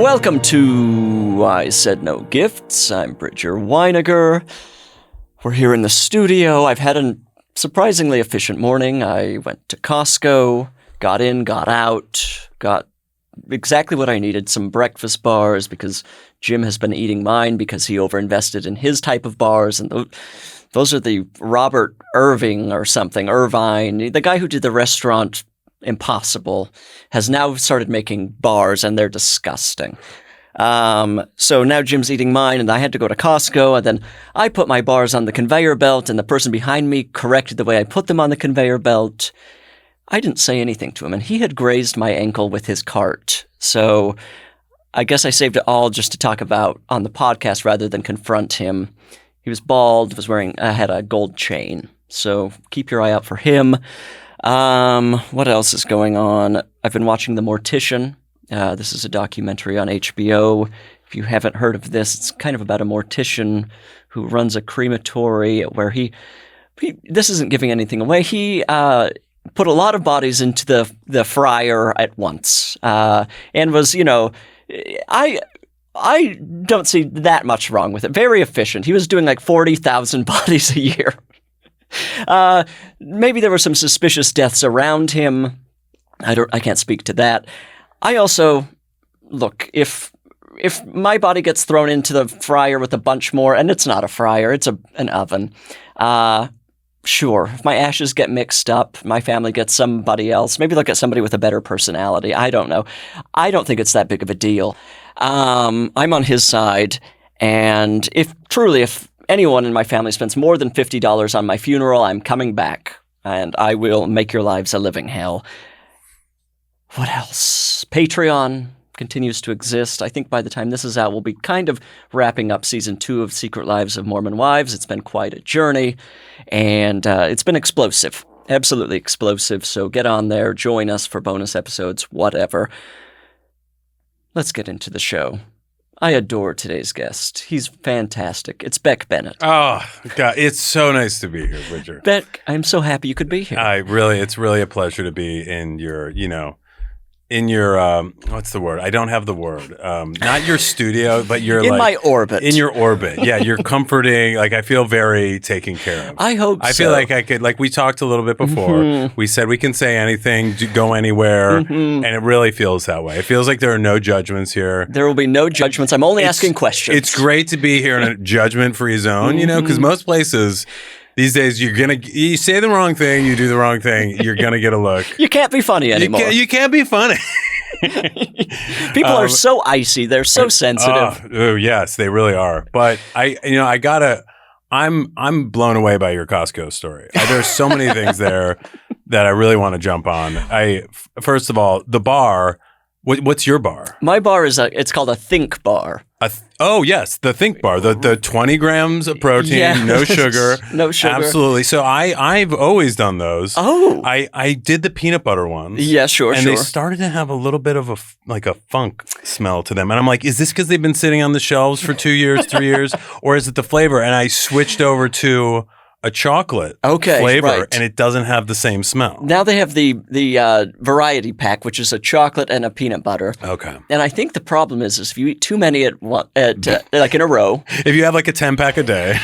Welcome to I Said No Gifts. I'm Bridger Winegar. We're here in the studio. I've had a surprisingly efficient morning. I went to Costco, got in, got out, got exactly what I needed, some breakfast bars because Jim has been eating mine because he overinvested in his type of bars. And those are the Robert Irving or something, Irvine, the guy who did the restaurant Impossible, has now started making bars, and they're disgusting. So now Jim's eating mine, and I had to go to Costco, and then I put my bars on the conveyor belt, and the person behind me corrected the way I put them on the conveyor belt. I didn't say anything to him, and he had grazed my ankle with his cart. So I guess I saved it all just to talk about on the podcast rather than confront him. He was bald, had a gold chain. So keep your eye out for him. What else is going on? I've been watching The Mortician. This is a documentary on HBO. If you haven't heard of this, it's kind of about a mortician who runs a crematory where he this isn't giving anything away. He put a lot of bodies into the fryer at once, and was, I don't see that much wrong with it. Very efficient. He was doing like 40,000 bodies a year. Maybe there were some suspicious deaths around him. I can't speak to that. I also, look, if my body gets thrown into the fryer with a bunch more, and it's not a fryer, it's an oven, sure. If my ashes get mixed up, my family gets somebody else, maybe they'll get somebody with a better personality. I don't know. I don't think it's that big of a deal. I'm on his side, and if anyone in my family spends more than $50 on my funeral, I'm coming back, and I will make your lives a living hell. What else? Patreon continues to exist. I think by the time this is out, we'll be kind of wrapping up Season 2 of Secret Lives of Mormon Wives. It's been quite a journey, and it's been explosive. Absolutely explosive. So get on there, join us for bonus episodes, whatever. Let's get into the show. I adore today's guest. He's fantastic. It's Beck Bennett. Oh, God. It's so nice to be here, Bridger. Beck, I'm so happy you could be here. It's really a pleasure to be in your, what's the word? I don't have the word. Not your studio, but in my orbit. In your orbit. Yeah, you're comforting. Like, I feel very taken care of. I hope so. I feel like I could, like we talked a little bit before. Mm-hmm. We said we can say anything, go anywhere, and it really feels that way. It feels like there are no judgments here. There will be no judgments. I'm only asking questions. It's great to be here in a judgment-free zone, because most places these days, you say the wrong thing, you do the wrong thing, you're going to get a look. You can't be funny anymore. You can't be funny. People are so icy. They're so sensitive. Oh, yes, they really are. But I'm blown away by your Costco story. There's so many things there that I really want to jump on. First of all, the bar. What's your bar? My bar it's called a Think Bar. Oh, yes, the Think Bar, the 20 grams of protein, no sugar. No sugar. Absolutely. So I've always done those. Oh. I did the peanut butter ones. Yeah, sure. And they started to have a little bit of a funk smell to them. And I'm like, is this because they've been sitting on the shelves for 2 years, 3 years? Or is it the flavor? And I switched over to a chocolate flavor, right. And it doesn't have the same smell. Now they have the variety pack, which is a chocolate and a peanut butter. Okay. And I think the problem is if you eat too many like in a row. If you have like a 10-pack a day,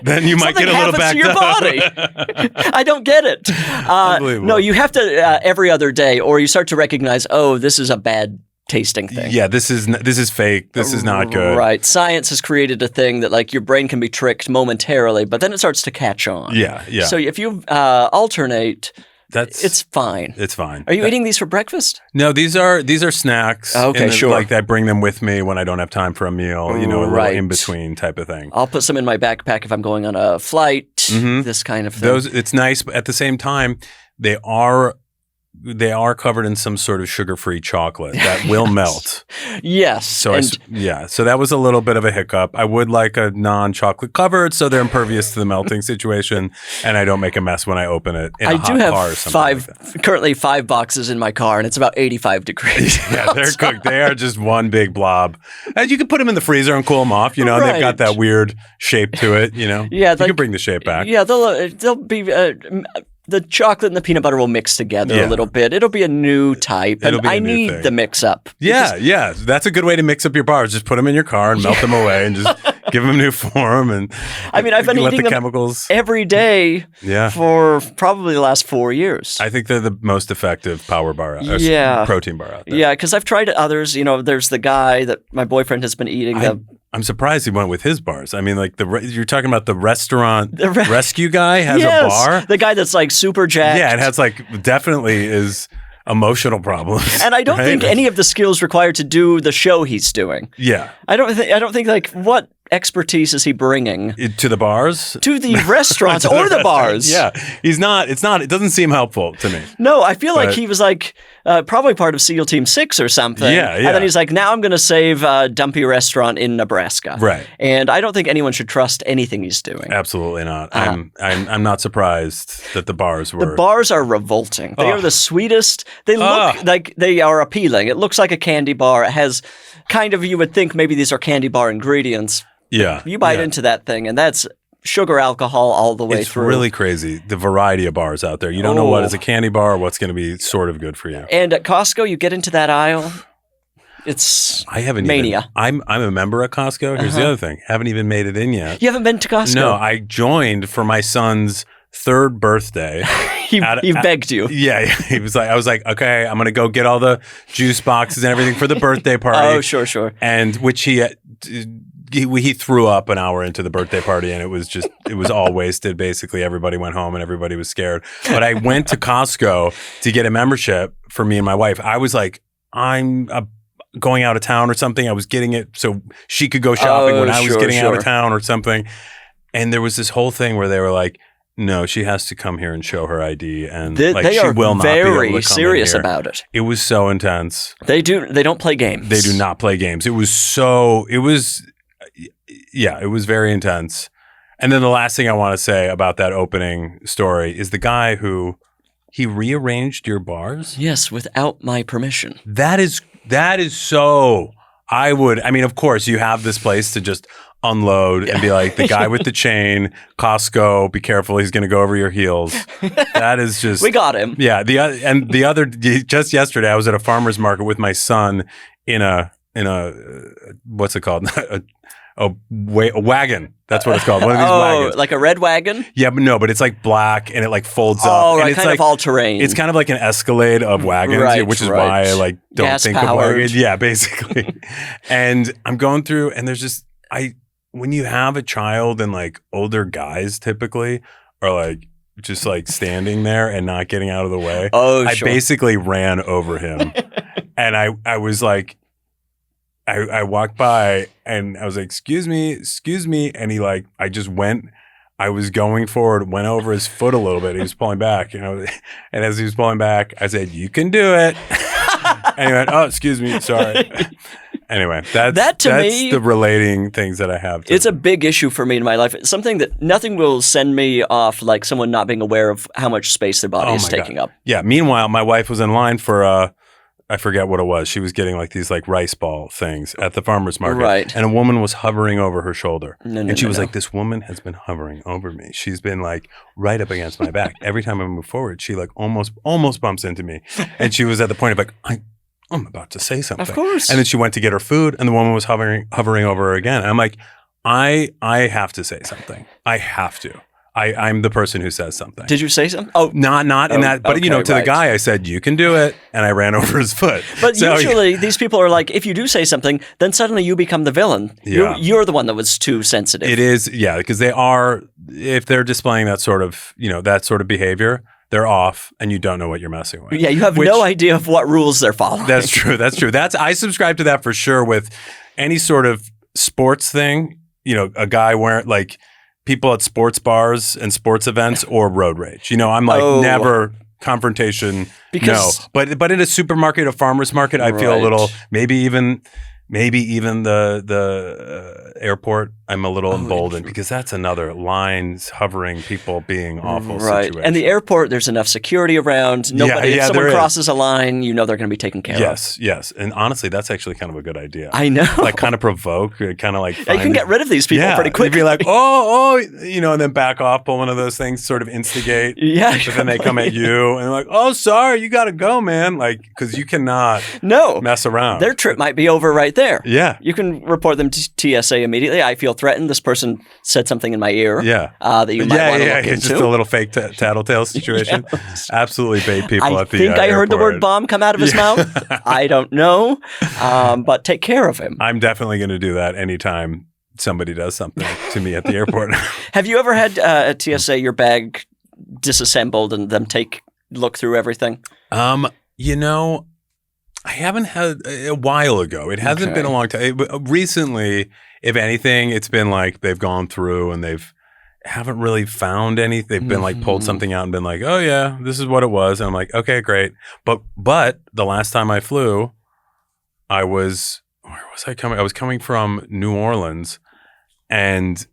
then you might get a little backed up. Something happens to your body. I don't get it. Unbelievable. No, you have to every other day, or you start to recognize, oh, this is a bad tasting thing. Yeah, this is fake. This is not good. Right. Science has created a thing that like your brain can be tricked momentarily, but then it starts to catch on. Yeah. So if you alternate, it's fine. It's fine. Are you eating these for breakfast? No, these are snacks. Okay, sure. Like I bring them with me when I don't have time for a meal, a little in between type of thing. I'll put some in my backpack if I'm going on a flight, this kind of thing. It's nice, but at the same time, they are covered in some sort of sugar-free chocolate that will melt. Yes. So that was a little bit of a hiccup. I would like a non-chocolate covered so they're impervious to the melting situation, and I don't make a mess when I open it in a hot car or something. Currently 5 boxes in my car, and it's about 85 degrees. Yeah, they're cooked. They are just one big blob. And you can put them in the freezer and cool them off, and they've got that weird shape to it, Yeah, you can bring the shape back. Yeah, they'll be the chocolate and the peanut butter will mix together a little bit. It'll be a new type, and I need the mix-up. Yeah. That's a good way to mix up your bars. Just put them in your car and melt them away and just give them new form. And I mean, I've been eating them chemicals every day for probably the last 4 years. I think they're the most effective power bar, protein bar out there. Yeah, because I've tried others. You know, there's the guy that my boyfriend has been eating. I'm surprised he went with his bars. I mean, like you're talking about the restaurant rescue guy has a bar. The guy that's like super jacked. Yeah, it has like definitely is emotional problems. And I don't think any of the skills required to do the show he's doing. Yeah, I don't think like what expertise is he bringing to the bars, to the restaurants or the bars? Yeah, he's not. It's not. It doesn't seem helpful to me. No, I feel like he was like probably part of SEAL Team 6 or something. Yeah. And then he's like, now I'm going to save a dumpy restaurant in Nebraska. Right. And I don't think anyone should trust anything he's doing. Absolutely not. I'm not surprised that the bars were. The bars are revolting. They are the sweetest. They look like they are appealing. It looks like a candy bar. It has kind of, you would think maybe these are candy bar ingredients. Yeah. You bite into that thing, and that's sugar alcohol all the way through. It's really crazy, the variety of bars out there. You don't know what is a candy bar or what's going to be sort of good for you. And at Costco, you get into that aisle, it's mania. I'm a member at Costco. Here's the other thing. Haven't even made it in yet. You haven't been to Costco? No, I joined for my son's 3rd birthday. He begged you. Yeah. He was like, I was like, okay, I'm going to go get all the juice boxes and everything for the birthday party. Oh, sure. And which he threw up an hour into the birthday party, and it was all wasted. Basically, everybody went home and everybody was scared. But I went to Costco to get a membership for me and my wife. I was like, I'm going out of town or something. I was getting it so she could go shopping when I was getting out of town or something. And there was this whole thing where they were like, no, she has to come here and show her ID, and they she will not be able to come very serious about it. It was so intense. They don't play games. They do not play games. It was very intense. And then the last thing I want to say about that opening story is the guy who he rearranged your bars. Yes, without my permission. That is so. I mean, of course, you have this place to just unload and be like, the guy with the chain, Costco, be careful, he's going to go over your heels. That is just... We got him. Yeah. Just yesterday, I was at a farmer's market with my son in a what's it called? A wagon. That's what it's called. One of these wagons. Like a red wagon? Yeah, but it's like black and it like folds up. Oh, and it's kind like, of all terrain. It's kind of like an Escalade of wagons, which is why I like don't think of wagons. Yeah, basically. And I'm going through, and there's just when you have a child and like older guys typically are like just like standing there and not getting out of the way. I basically ran over him, and I was like. I walked by and I was like, excuse me. And he I was going forward, went over his foot a little bit. He was pulling back, and as he was pulling back, I said, you can do it. And he went, oh, excuse me. Sorry. Anyway, that's me, the relating things that I have. It's a big issue for me in my life. It's something that nothing will send me off like someone not being aware of how much space their body is taking up. Yeah. Meanwhile, my wife was in line for, I forget what it was. She was getting like these like rice ball things at the farmer's market. Right. And a woman was hovering over her shoulder. And she was like, this woman has been hovering over me. She's been like right up against my back. Every time I move forward, she like almost bumps into me. And she was at the point of like, I'm about to say something. Of course. And then she went to get her food and the woman was hovering over her again. And I'm like, I have to say something. I have to. I'm the person who says something. Did you say something? Oh, not in that. But to the guy, I said, "You can do it," and I ran over his foot. But usually, these people are like, if you do say something, then suddenly you become the villain. Yeah. You're the one that was too sensitive. It is, yeah, because they are. If they're displaying that sort of behavior, they're off, and you don't know what you're messing with. Yeah, you have no idea of what rules they're following. That's true. I subscribe to that for sure with any sort of sports thing. A guy wearing like. People at sports bars and sports events or road rage. I'm like never confrontation. Because but in a supermarket, a farmer's market, I feel a little maybe even the airport I'm a little emboldened because that's another lines hovering, people being awful situation. And the airport, there's enough security around. Nobody, if someone crosses a line, you know they're going to be taken care of. Yes. And honestly, that's actually kind of a good idea. I know. Like kind of provoke, kind of like. You can get rid of these people pretty quickly. You'd be like, and then back off, pull one of those things, sort of instigate. Yeah. But then they come at you and they're like, oh, sorry, you got to go, man. Like, because you cannot mess around. Their trip might be over right there. Yeah. You can report them to TSA immediately. I feel threatened. This person said something in my ear that you might want to look into. It's just a little fake tattletale situation. Yes. Absolutely bait people at the I think I heard the airport. word bomb come out of his mouth. I don't know, but take care of him. I'm definitely going to do that anytime somebody does something to me at the airport. Have you ever had at TSA your bag disassembled and them look through everything? I haven't had a while ago. It hasn't been a long time. Recently, if anything, it's been like they've gone through and haven't really found any. They've been like pulled something out and been like, oh yeah, this is what it was. And I'm like, okay, great. But the last time I flew, where was I coming? I was coming from New Orleans, and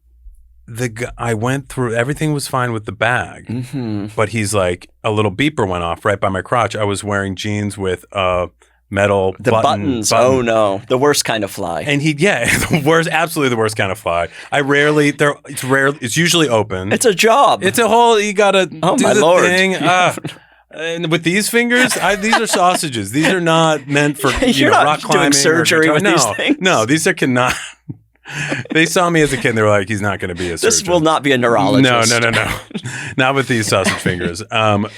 I went through, everything was fine with the bag, but he's like, a little beeper went off right by my crotch. I was wearing jeans with metal buttons. Oh no, the worst kind of fly. And absolutely the worst kind of fly. It's usually open. It's a job. It's a whole, you gotta do the thing. And with these fingers, these are sausages. These are not meant for You're not rock climbing. Doing surgery with these things. No, these cannot. They saw me as a kid and they were like, he's not going to be a surgeon. This will not be a neurologist. No. Not with these sausage fingers.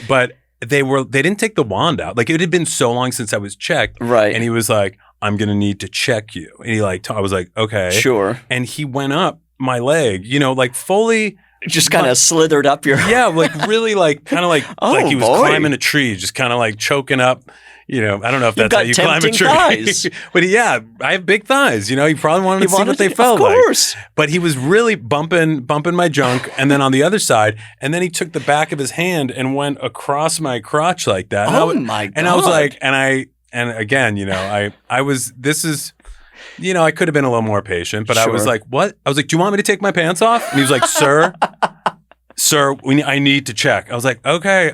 But they didn't take the wand out. Like, it had been so long since I was checked. Right. And he was like, I'm going to need to check you. And I was like, okay. Sure. And he went up my leg, like fully. Just kind of slithered up your. Yeah, like really like kind of like he was climbing a tree, just kind of like choking up. I don't know if that's how you climb a tree. Thighs. But I have big thighs. He probably wanted to see what they felt like. Of course. But he was really bumping my junk, and then on the other side, and then he took the back of his hand and went across my crotch like that. My God. And I was like, and again, I was. This is. I could have been a little more patient, but sure. I was like, what? I was like, do you want me to take my pants off? And he was like, sir, I need to check. I was like, okay,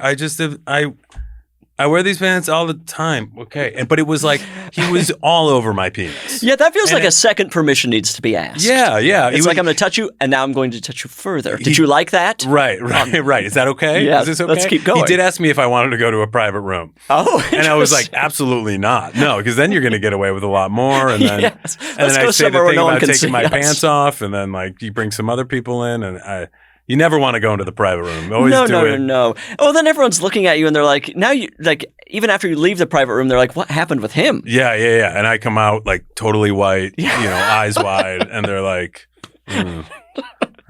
I wear these pants all the time. Okay. But it was like, he was all over my penis. Yeah, that feels like a second permission needs to be asked. Yeah. It's like, I'm going to touch you, and now I'm going to touch you further. Did you like that? Right. Is that okay? Yeah, is this okay? Let's keep going. He did ask me if I wanted to go to a private room. Oh, and I was like, absolutely not. No, because then you're going to get away with a lot more. And then, yes. and then I say the thing about taking my pants off, and then like you bring some other people in, and you never want to go into the private room. Always No. Oh, then everyone's looking at you and they're like, now you, like, even after you leave the private room, they're like, what happened with him? Yeah. And I come out like totally white, eyes wide, and they're like,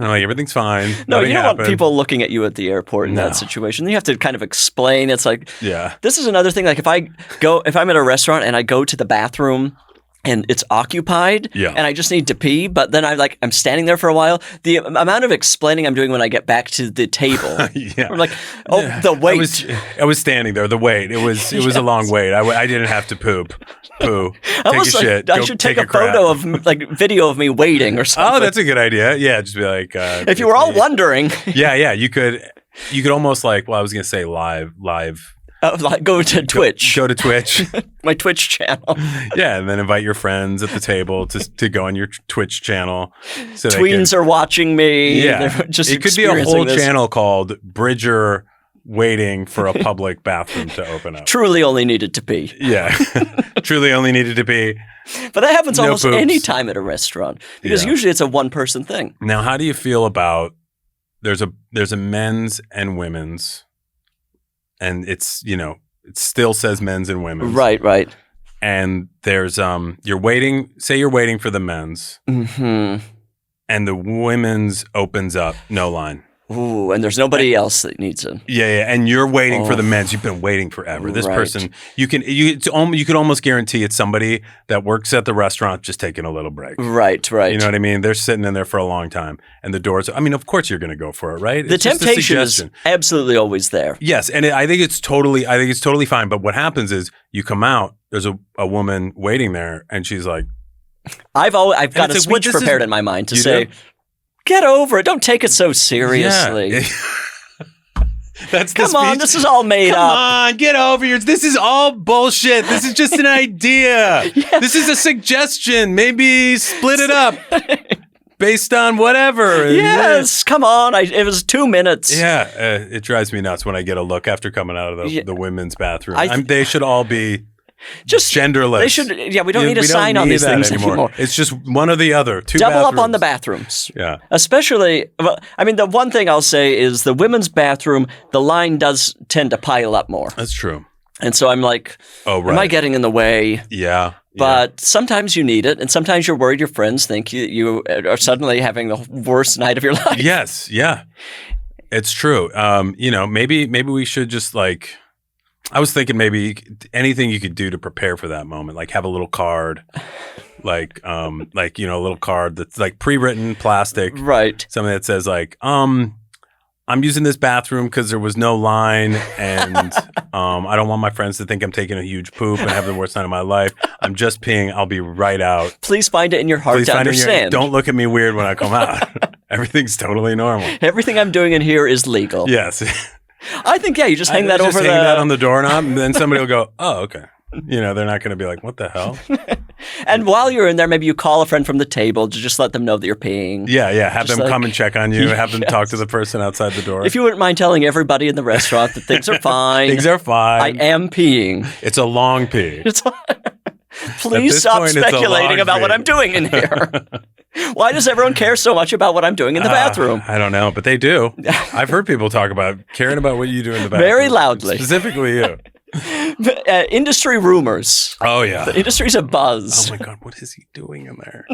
And I'm like, everything's fine. No, you don't want people looking at you at the airport in that situation. You have to kind of explain. It's like, this is another thing. Like if I'm at a restaurant and I go to the bathroom and it's occupied, and I just need to pee, but then I'm standing there for a while. The amount of explaining I'm doing when I get back to the table, I'm like, the wait. I was standing there. The wait. It was a long wait. I didn't have to poo. Take a shit. I should take a photo of video of me waiting or something. Oh, that's a good idea. Yeah, just be like. If you were all wondering. Yeah. You could almost I was gonna say live. Go to Twitch. Go to Twitch. My Twitch channel. Yeah, and then invite your friends at the table to go on your Twitch channel. So Tweens are watching me. Yeah. It could be a whole channel called Bridger Waiting for a Public Bathroom to Open Up. Truly only needed to pee. Yeah. Truly only needed to pee. But that happens almost any time at a restaurant. Because usually it's a one-person thing. Now, how do you feel about there's a men's and women's, and it's, it still says men's and women's. Right. And there's, you're waiting for the men's. Mm-hmm. And the women's opens up, no line. Ooh, and there's nobody else that needs it. Yeah. And you're waiting for the men's. You've been waiting forever. This person, you could almost guarantee it's somebody that works at the restaurant just taking a little break. Right. You know what I mean? They're sitting in there for a long time, and the doors. I mean, of course you're going to go for it, right? The temptation is absolutely always there. Yes, and I think it's totally fine. But what happens is you come out. There's a woman waiting there, and she's like, I've got a switch prepared in my mind to say, get over it. Don't take it so seriously. Yeah. Come on, this is all made up. Come on, get over yours. This is all bullshit. This is just an idea. This is a suggestion. Maybe split it up based on whatever. Yes, come on. It was 2 minutes. Yeah, it drives me nuts when I get a look after coming out of the women's bathroom. They should all be just genderless. They should. Yeah, we don't need a sign on these things anymore. It's just one or the other. Double up on the bathrooms. Yeah. Especially, the one thing I'll say is the women's bathroom, the line does tend to pile up more. That's true. And so I'm like, am I getting in the way? Yeah. But sometimes you need it, and sometimes you're worried your friends think you are suddenly having the worst night of your life. Yes. Yeah. It's true. Maybe we should just like. I was thinking maybe anything you could do to prepare for that moment, like have a little card, a little card that's like pre-written plastic, right? Something that says like, I'm using this bathroom because there was no line, and I don't want my friends to think I'm taking a huge poop and have the worst night of my life. I'm just peeing. I'll be right out. Please find it in your heart to understand. Don't look at me weird when I come out. Everything's totally normal. Everything I'm doing in here is legal. Yes. I think, you just hang that over hang that on the doorknob, and then somebody will go, oh, okay. They're not going to be like, what the hell? And while you're in there, maybe you call a friend from the table to just let them know that you're peeing. Yeah. Have them come and check on you. Have them talk to the person outside the door. If you wouldn't mind telling everybody in the restaurant that things are fine. Things are fine. I am peeing. It's a long pee. Please stop speculating about what I'm doing in here. Why does everyone care so much about what I'm doing in the bathroom? I don't know, but they do. I've heard people talk about caring about what you do in the bathroom. Very loudly. Specifically you. Industry rumors. Oh, yeah. The industry's a buzz. Oh, my God. What is he doing in there?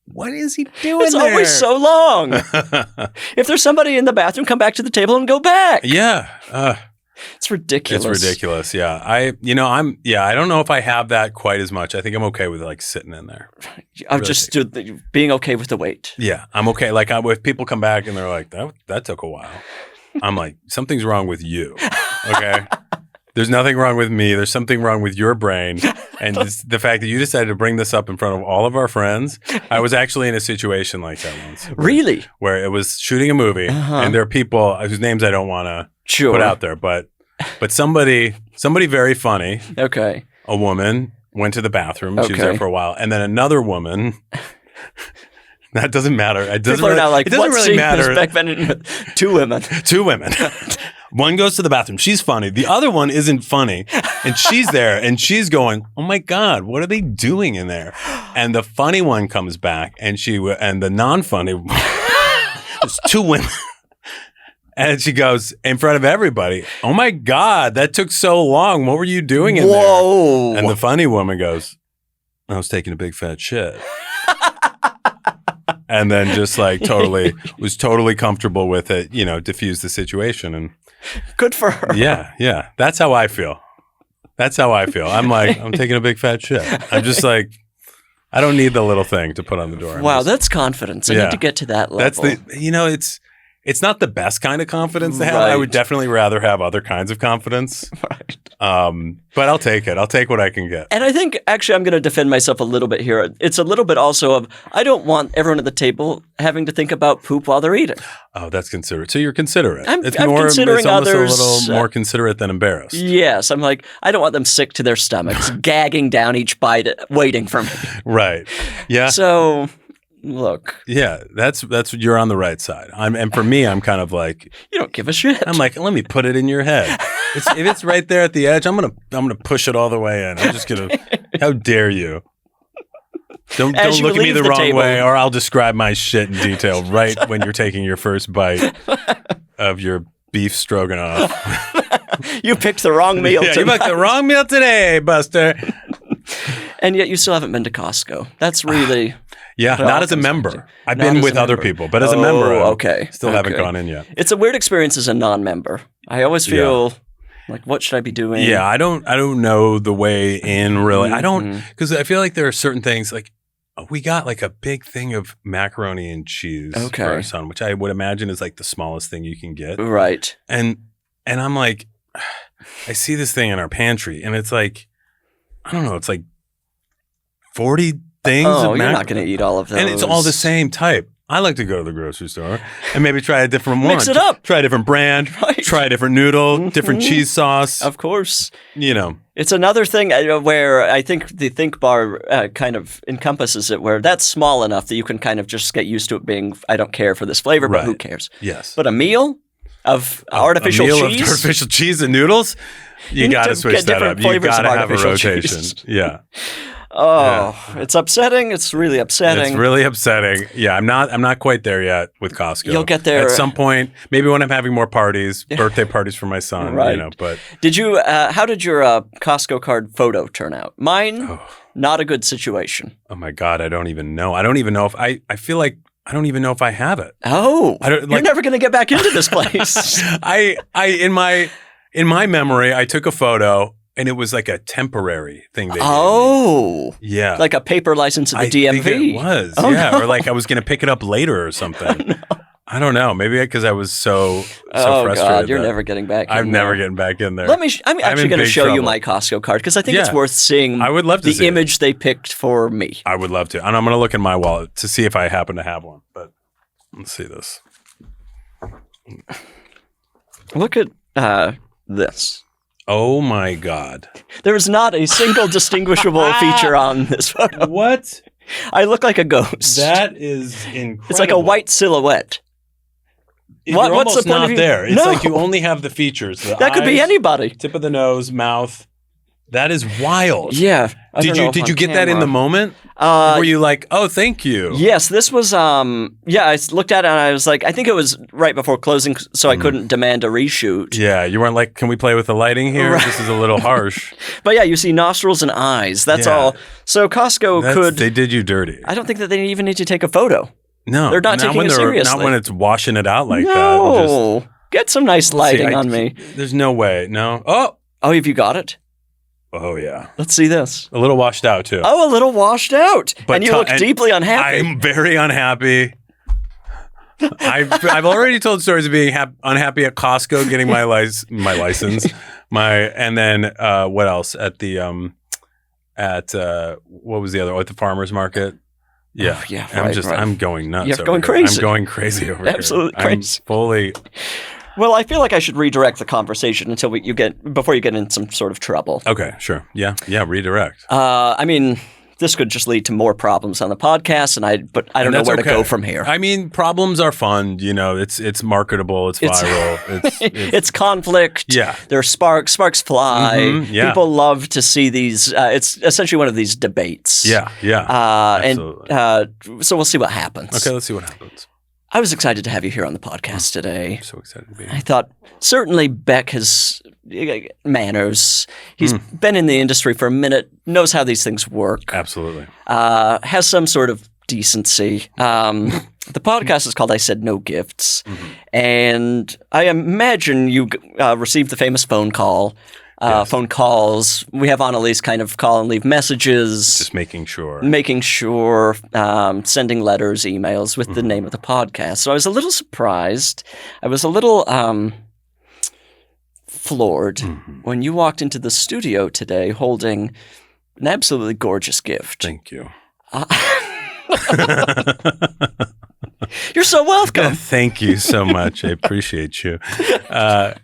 What is he doing it's there? Always so long. If there's somebody in the bathroom, come back to the table and go back. Yeah. It's ridiculous. It's ridiculous. Yeah. I don't know if I have that quite as much. I think I'm okay with like sitting in there. I'm just being okay with the wait. Yeah. I'm okay. Like if people come back and they're like, that took a while. I'm like, something's wrong with you. Okay. There's nothing wrong with me. There's something wrong with your brain. And the fact that you decided to bring this up in front of all of our friends. I was actually in a situation like that once. Really? Where it was shooting a movie and there are people whose names I don't want to put out there. But somebody very funny. Okay. A woman went to the bathroom. She was there for a while. And then another woman. That doesn't matter. It doesn't really, now like, it doesn't really matter. Beck Bennett, two women. One goes to the bathroom. She's funny. The other one isn't funny. And she's there and she's going, oh my God, what are they doing in there? And the funny one comes back and the non-funny, there's two women. And she goes in front of everybody, oh my God, that took so long. What were you doing in there? And the funny woman goes, I was taking a big fat shit. And then just like was totally comfortable with it, diffused the situation. And good for her. Yeah. That's how I feel. I'm like, I'm taking a big fat shit. I'm just like, I don't need the little thing to put on the door. Wow, that's confidence. I need to get to that level. It's not the best kind of confidence to have. Right. I would definitely rather have other kinds of confidence. Right. But I'll take it. I'll take what I can get. And I think actually I'm going to defend myself a little bit here. It's a little bit also of I don't want everyone at the table having to think about poop while they're eating. Oh, that's considerate. So you're considerate. I'm considering others. It's almost a little more considerate than embarrassed. Yes. I'm like, I don't want them sick to their stomachs, gagging down each bite, waiting for me. Right. Yeah. So... Look. Yeah, that's you're on the right side. And for me, I'm kind of like you don't give a shit. I'm like, let me put it in your head. If it's right there at the edge, I'm gonna push it all the way in. I'm just gonna. How dare you? Don't look at me the wrong way, or I'll describe my shit in detail right when you're taking your first bite of your beef stroganoff. You picked the wrong meal. You picked the wrong meal today, Buster. And yet you still haven't been to Costco. That's really. Yeah, not as a member. I've been with other people, but as a member, I still haven't gone in yet. It's a weird experience as a non-member. I always feel like, what should I be doing? Yeah, I don't know the way in really. I don't, because I feel like there are certain things like we got like a big thing of macaroni and cheese for our son, which I would imagine is like the smallest thing you can get. Right. And I'm like, I see this thing in our pantry and it's like, I don't know, it's like $40 things. Oh, you're not going to eat all of those. And it's all the same type. I like to go to the grocery store and maybe try a different one. Mix it up. Try a different brand. Right. Try a different noodle, different cheese sauce. Of course. It's another thing where I think the Think Bar kind of encompasses it, where that's small enough that you can kind of just get used to it being, I don't care for this flavor, but who cares? Yes. But a meal of artificial cheese? Of artificial cheese and noodles? You got to switch that up. You got to have a rotation. Yeah. Oh, it's upsetting. It's really upsetting. It's really upsetting. Yeah, I'm not quite there yet with Costco. You'll get there at some point. Maybe when I'm having more parties, birthday parties for my son. Right. But did you? How did your Costco card photo turn out? Mine, not a good situation. Oh my God, I don't even know. I don't even know if I feel like I don't even know if I have it. Oh, you're never going to get back into this place. In my memory, I took a photo. And it was like a temporary thing. Yeah. Like a paper license at the DMV. I think it was, or like I was going to pick it up later or something. I don't know. Maybe because I was so frustrated. Oh, God, you're never getting back in there. I'm never getting back in there. I'm actually going to show you my Costco card because I think it's worth seeing. I would love to see image they picked for me. I would love to. And I'm going to look in my wallet to see if I happen to have one. But let's see this. Look at this. Oh my God. There's not a single distinguishable feature on this photo. What? I look like a ghost. That is incredible. It's like a white silhouette. What's the point not of there? It's like you only have the features. The that could be anybody. Tip of the nose, mouth. That is wild. Yeah. Did you get that in the moment? Were you like, oh, thank you? Yes, this was, I looked at it and I was like, I think it was right before closing, so I couldn't demand a reshoot. Yeah, you weren't like, can we play with the lighting here? Right. This is a little harsh. But yeah, you see nostrils and eyes. That's all. So Costco They did you dirty. I don't think that they even need to take a photo. No. They're not taking it seriously. Not when it's washing it out like that. No. Get some nice lighting on me. There's no way. No. Oh, have you got it? Oh, yeah. Let's see this. A little washed out, too. Oh, a little washed out. But and you look deeply unhappy. I'm very unhappy. I've already told stories of being unhappy at Costco getting my license. And then what else? At the what was the other? At the farmer's market. Yeah. Oh, yeah. I'm going nuts. You're going crazy. I'm going crazy over here. Absolutely crazy. I'm fully. Well, I feel like I should redirect the conversation before you get in some sort of trouble. Okay, sure. Yeah, redirect. I mean, this could just lead to more problems on the podcast, but I don't know where to go from here. I mean, problems are fun. It's marketable. It's viral. It's conflict. Yeah. There's sparks fly. Mm-hmm, yeah. People love to see these. It's essentially one of these debates. Yeah. Absolutely. And so we'll see what happens. Okay, let's see what happens. I was excited to have you here on the podcast today. I'm so excited to be here. I thought certainly Beck has manners. He's been in the industry for a minute, knows how these things work. Absolutely. Has some sort of decency. The podcast is called I Said No Gifts. Mm-hmm. And I imagine you received the famous phone call. Yes. Phone calls. We have Annalise kind of call and leave messages. Just making sure. Sending letters, emails with the name of the podcast. So I was a little surprised. I was a little floored when you walked into the studio today holding an absolutely gorgeous gift. Thank you. You're so welcome. Thank you so much. I appreciate you. Well,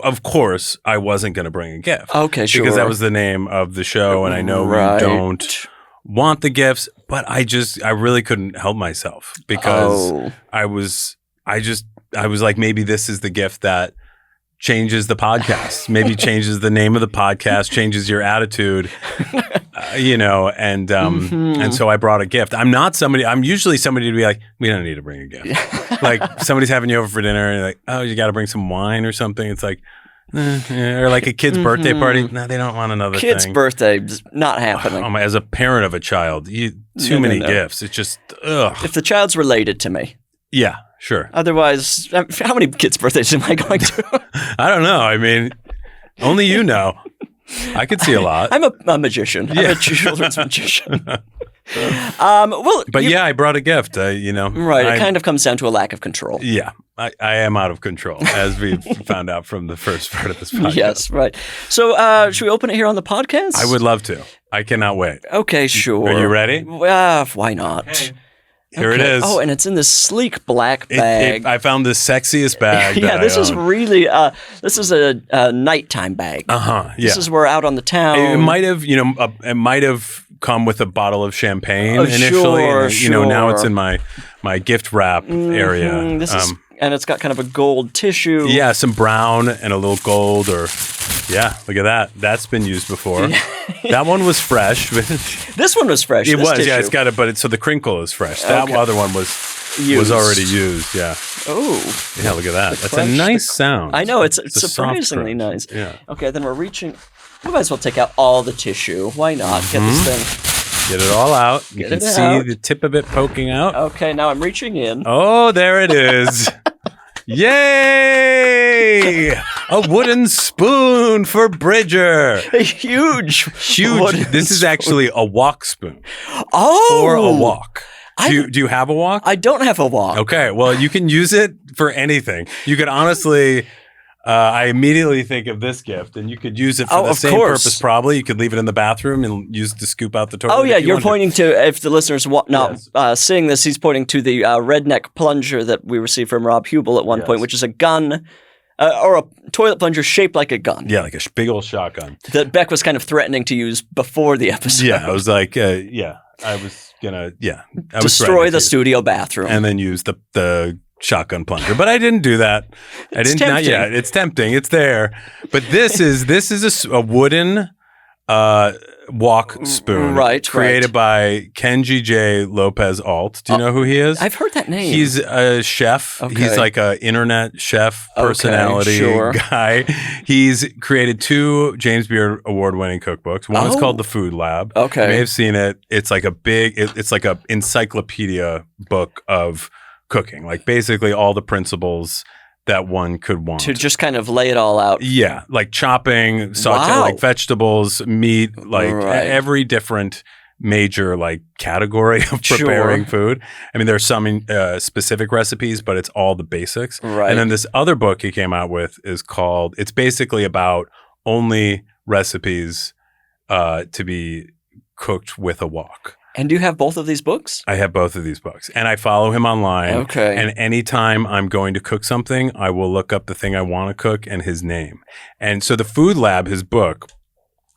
of course, I wasn't going to bring a gift. Okay, sure. Because that was the name of the show, and I know we don't want the gifts, but I really couldn't help myself because I was like, maybe this is the gift that changes the podcast, maybe changes the name of the podcast, changes your attitude, and so I brought a gift. I'm usually somebody to be like, we don't need to bring a gift. Like somebody's having you over for dinner and you're like, oh, you got to bring some wine or something. It's like, or like a kid's birthday party. No, they don't want another kid's birthday, not happening. As a parent of a child, too many gifts. It's just, ugh. If the child's related to me. Yeah. Sure. Otherwise, how many kids' birthdays am I going to? I don't know. I mean, only you know. I could see a lot. I'm a magician. Yeah. I'm a children's magician. I brought a gift. Right. It kind of comes down to a lack of control. Yeah, I am out of control, as we've found out from the first part of this podcast. Yes, right. So, should we open it here on the podcast? I would love to. I cannot wait. Okay, sure. Are you ready? Why not? Hey. Here it is. Oh, and it's in this sleek black bag. I found the sexiest bag. This is really. This is a nighttime bag. Yeah. This is where out on the town. It might have, it might have come with a bottle of champagne initially. Sure. Now it's in my gift wrap area. This is, and it's got kind of a gold tissue. Yeah, some brown and a little gold, look at that. That's been used before. That one was fresh. This one was fresh. It was, tissue. It's got it, so the crinkle is fresh. That other one was already used, yeah. Oh. Yeah, look at that. That's a nice sound. I know, it's surprisingly nice. Yeah. Okay, then we're reaching. We might as well take out all the tissue. Why not? Get this thing. Get it all out. You can see the tip of it poking out. Okay, now I'm reaching in. Oh, there it is. Yay! A wooden spoon for Bridger. A huge. This is actually a walk spoon. Oh. For a walk. Do you have a walk? I don't have a walk. Okay, well, you can use it for anything. You could honestly... I immediately think of this gift, and you could use it for the same purpose. Probably you could leave it in the bathroom and use it to scoop out the toilet. Oh yeah, you're pointing to, if the listeners not seeing this, he's pointing to the redneck plunger that we received from Rob Hubel at one point, which is a gun or a toilet plunger shaped like a gun. Yeah, like a big old shotgun that Beck was kind of threatening to use before the episode. Yeah, I was like, I was gonna, destroy the studio bathroom and then use the shotgun plunger, but I didn't do that. Not yet. It's tempting. It's there, but this is a wooden walk spoon, created by Kenji J. Lopez Alt. Do you know who he is? I've heard that name. He's a chef. Okay. He's like a internet chef personality guy. He's created 2 James Beard award-winning cookbooks. One is called The Food Lab. Okay, you may have seen it. It's like it's like a encyclopedia book of cooking, like basically all the principles that one could want. To just kind of lay it all out. Yeah, like chopping, sauteing, like vegetables, meat, like every different major like category of preparing food. I mean, there's some specific recipes, but it's all the basics. Right. And then this other book he came out with is called, it's basically about only recipes to be cooked with a wok. And do you have both of these books? I have both of these books. And I follow him online. Okay. And anytime I'm going to cook something, I will look up the thing I want to cook and his name. And so the Food Lab, his book,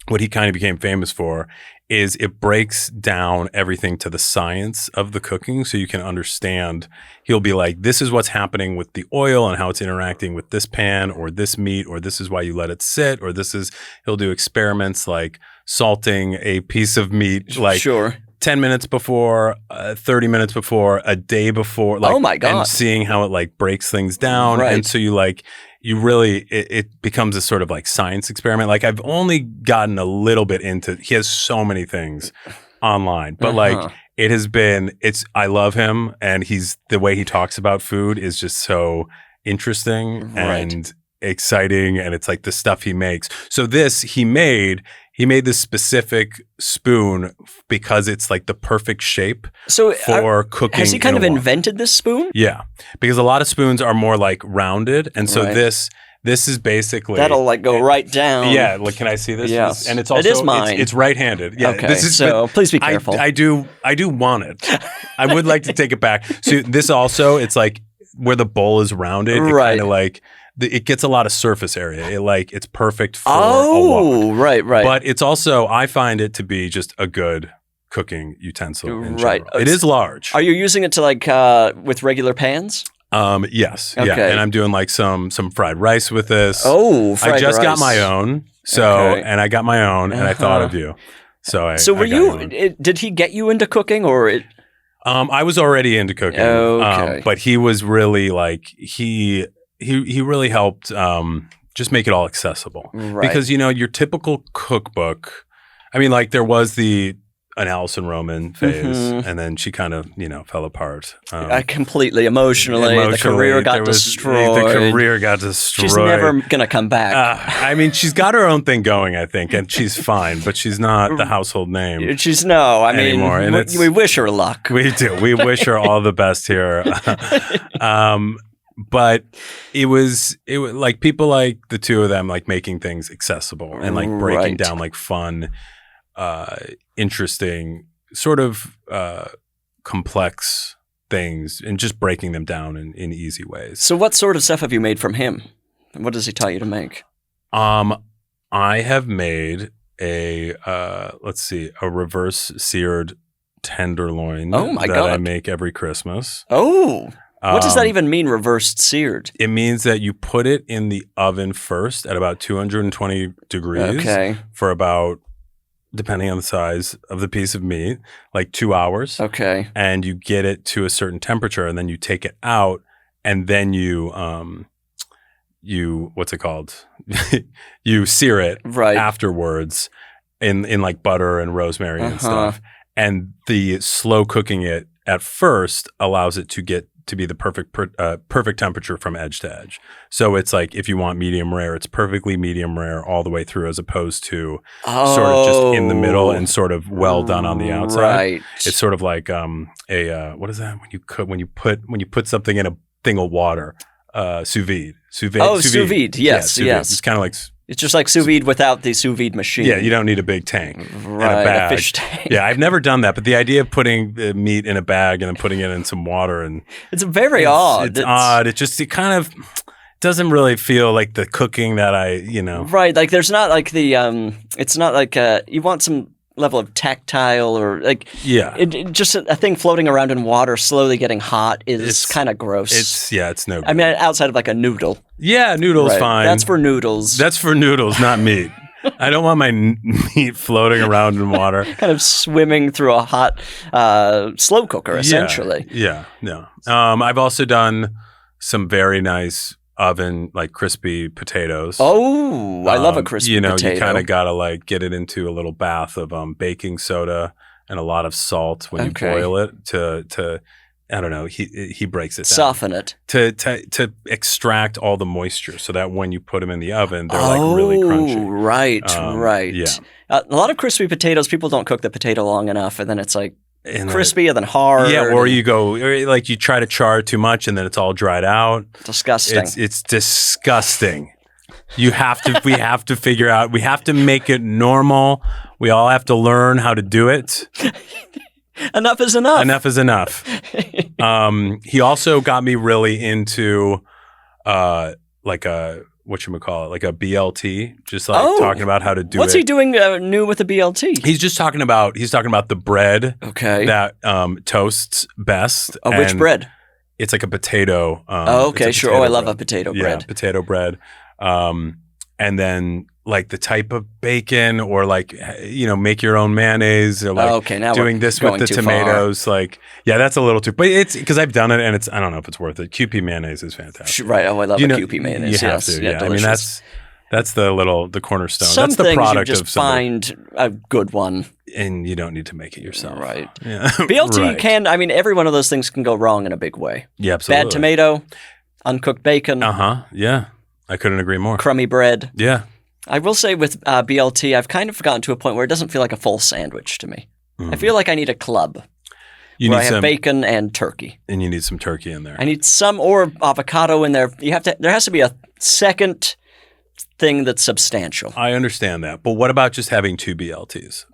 what he kind of became famous for is it breaks down everything to the science of the cooking so you can understand. He'll be like, this is what's happening with the oil and how it's interacting with this pan or this meat, or this is why you let it sit, or he'll do experiments like salting a piece of meat like 10 minutes before, 30 minutes before, a day before. Like, oh my God. And seeing how it like breaks things down. Right. And so it becomes a sort of like science experiment. Like I've only gotten a little bit into, he has so many things online, but like I love him, and the way he talks about food is just so interesting and exciting. And it's like the stuff he makes. So he made this specific spoon because it's like the perfect shape for cooking. Has he kind of invented this spoon? Yeah, because a lot of spoons are more like rounded, and so this is basically that'll like go right down. Yeah, like can I see this? Yes, and it's also it is mine. It's right-handed. Yeah, okay. Please be careful. I do want it. I would like to take it back. So this also, it's like where the bowl is rounded. It kind of like. It gets a lot of surface area. It's perfect for a wok. Right. But it's also, I find it to be just a good cooking utensil in general. It is large. Are you using it to like with regular pans? Yes. Okay. Yeah. And I'm doing like some fried rice with this. Oh, fried rice. I just got my own. And I got my own, and I thought of you. So did he get you into cooking, or it? I was already into cooking. Okay. But he was really like, he really helped just make it all accessible. Right. Because, your typical cookbook, I mean, like there was the an Alison Roman phase, and then she kind of, fell apart. Completely emotionally, the career got destroyed. The career got destroyed. She's never gonna come back. I mean, she's got her own thing going, I think, and she's fine, but she's not the household name. She's anymore. And we wish her luck. We do. We wish her all the best here. But it was like people like the two of them like making things accessible and like breaking down like fun, interesting, sort of complex things and just breaking them down in easy ways. So what sort of stuff have you made from him? What does he taught you to make? I have made a reverse seared tenderloin that I make every Christmas. Oh. What does that even mean, reversed seared? It means that you put it in the oven first at about 220 degrees for about, depending on the size of the piece of meat, like 2 hours. Okay. And you get it to a certain temperature, and then you take it out, and then you what's it called? You sear it afterwards in like butter and rosemary and stuff. And the slow cooking it at first allows it to get to be the perfect temperature from edge to edge. So it's like if you want medium rare, it's perfectly medium rare all the way through, as opposed to sort of just in the middle and sort of well done on the outside. Right. It's sort of like what is that when you put something in a thing of water? Sous vide. Sous vide. Yes, yes. It's kind of like. It's just like sous vide without the sous vide machine. Yeah, you don't need a big tank and a bag. A fish tank. Yeah, I've never done that, but the idea of putting meat in a bag and then putting it in some water it's very odd. It's odd. It kind of doesn't really feel like the cooking that Right, like there's not like the it's not like you want some level of tactile or like just a thing floating around in water slowly getting hot is kind of gross. It's no good. I mean, outside of like a noodle. Yeah, noodle's fine. That's for noodles. That's for noodles, not meat. I don't want my meat floating around in water. Kind of swimming through a hot slow cooker, essentially. Yeah. I've also done some very nice oven, like crispy potatoes. Oh, I love a crispy potato. You kind of got to like get it into a little bath of baking soda and a lot of salt when you boil it to I don't know, he breaks it down. Soften it. To extract all the moisture so that when you put them in the oven, they're like really crunchy. Right. Yeah. A lot of crispy potatoes, people don't cook the potato long enough and then it's like crispy and then hard. Yeah, or you go, like you try to char it too much and then it's all dried out. Disgusting. It's disgusting. We have to figure out, we have to make it normal. We all have to learn how to do it. Enough is enough. Enough is enough. He also got me really into like a like a BLT, just like talking about how to do it. What's he doing new with the BLT? He's just talking about the bread that toasts best. Which bread? It's like a potato. Sure. I love a potato bread. Yeah, potato bread. And then like the type of bacon or like, make your own mayonnaise or like doing this with the tomatoes. Far. Like, yeah, that's a little too, but it's because I've done it and I don't know if it's worth it. Kewpie mayonnaise is fantastic. Right. Oh, I love a Kewpie mayonnaise. You have to. Yeah. I mean, that's the cornerstone. Some that's the things product you just of somebody. Find a good one. And you don't need to make it yourself. Right. Yeah. BLT can, I mean, every one of those things can go wrong in a big way. Yeah, absolutely. Bad tomato, uncooked bacon. Yeah. I couldn't agree more. Crummy bread. Yeah. I will say with BLT, I've kind of gotten to a point where it doesn't feel like a full sandwich to me. I feel like I need a club. I have bacon and turkey. And you need some turkey in there. I need some or avocado in there. There has to be a second thing that's substantial. I understand that. But what about just having 2 BLTs?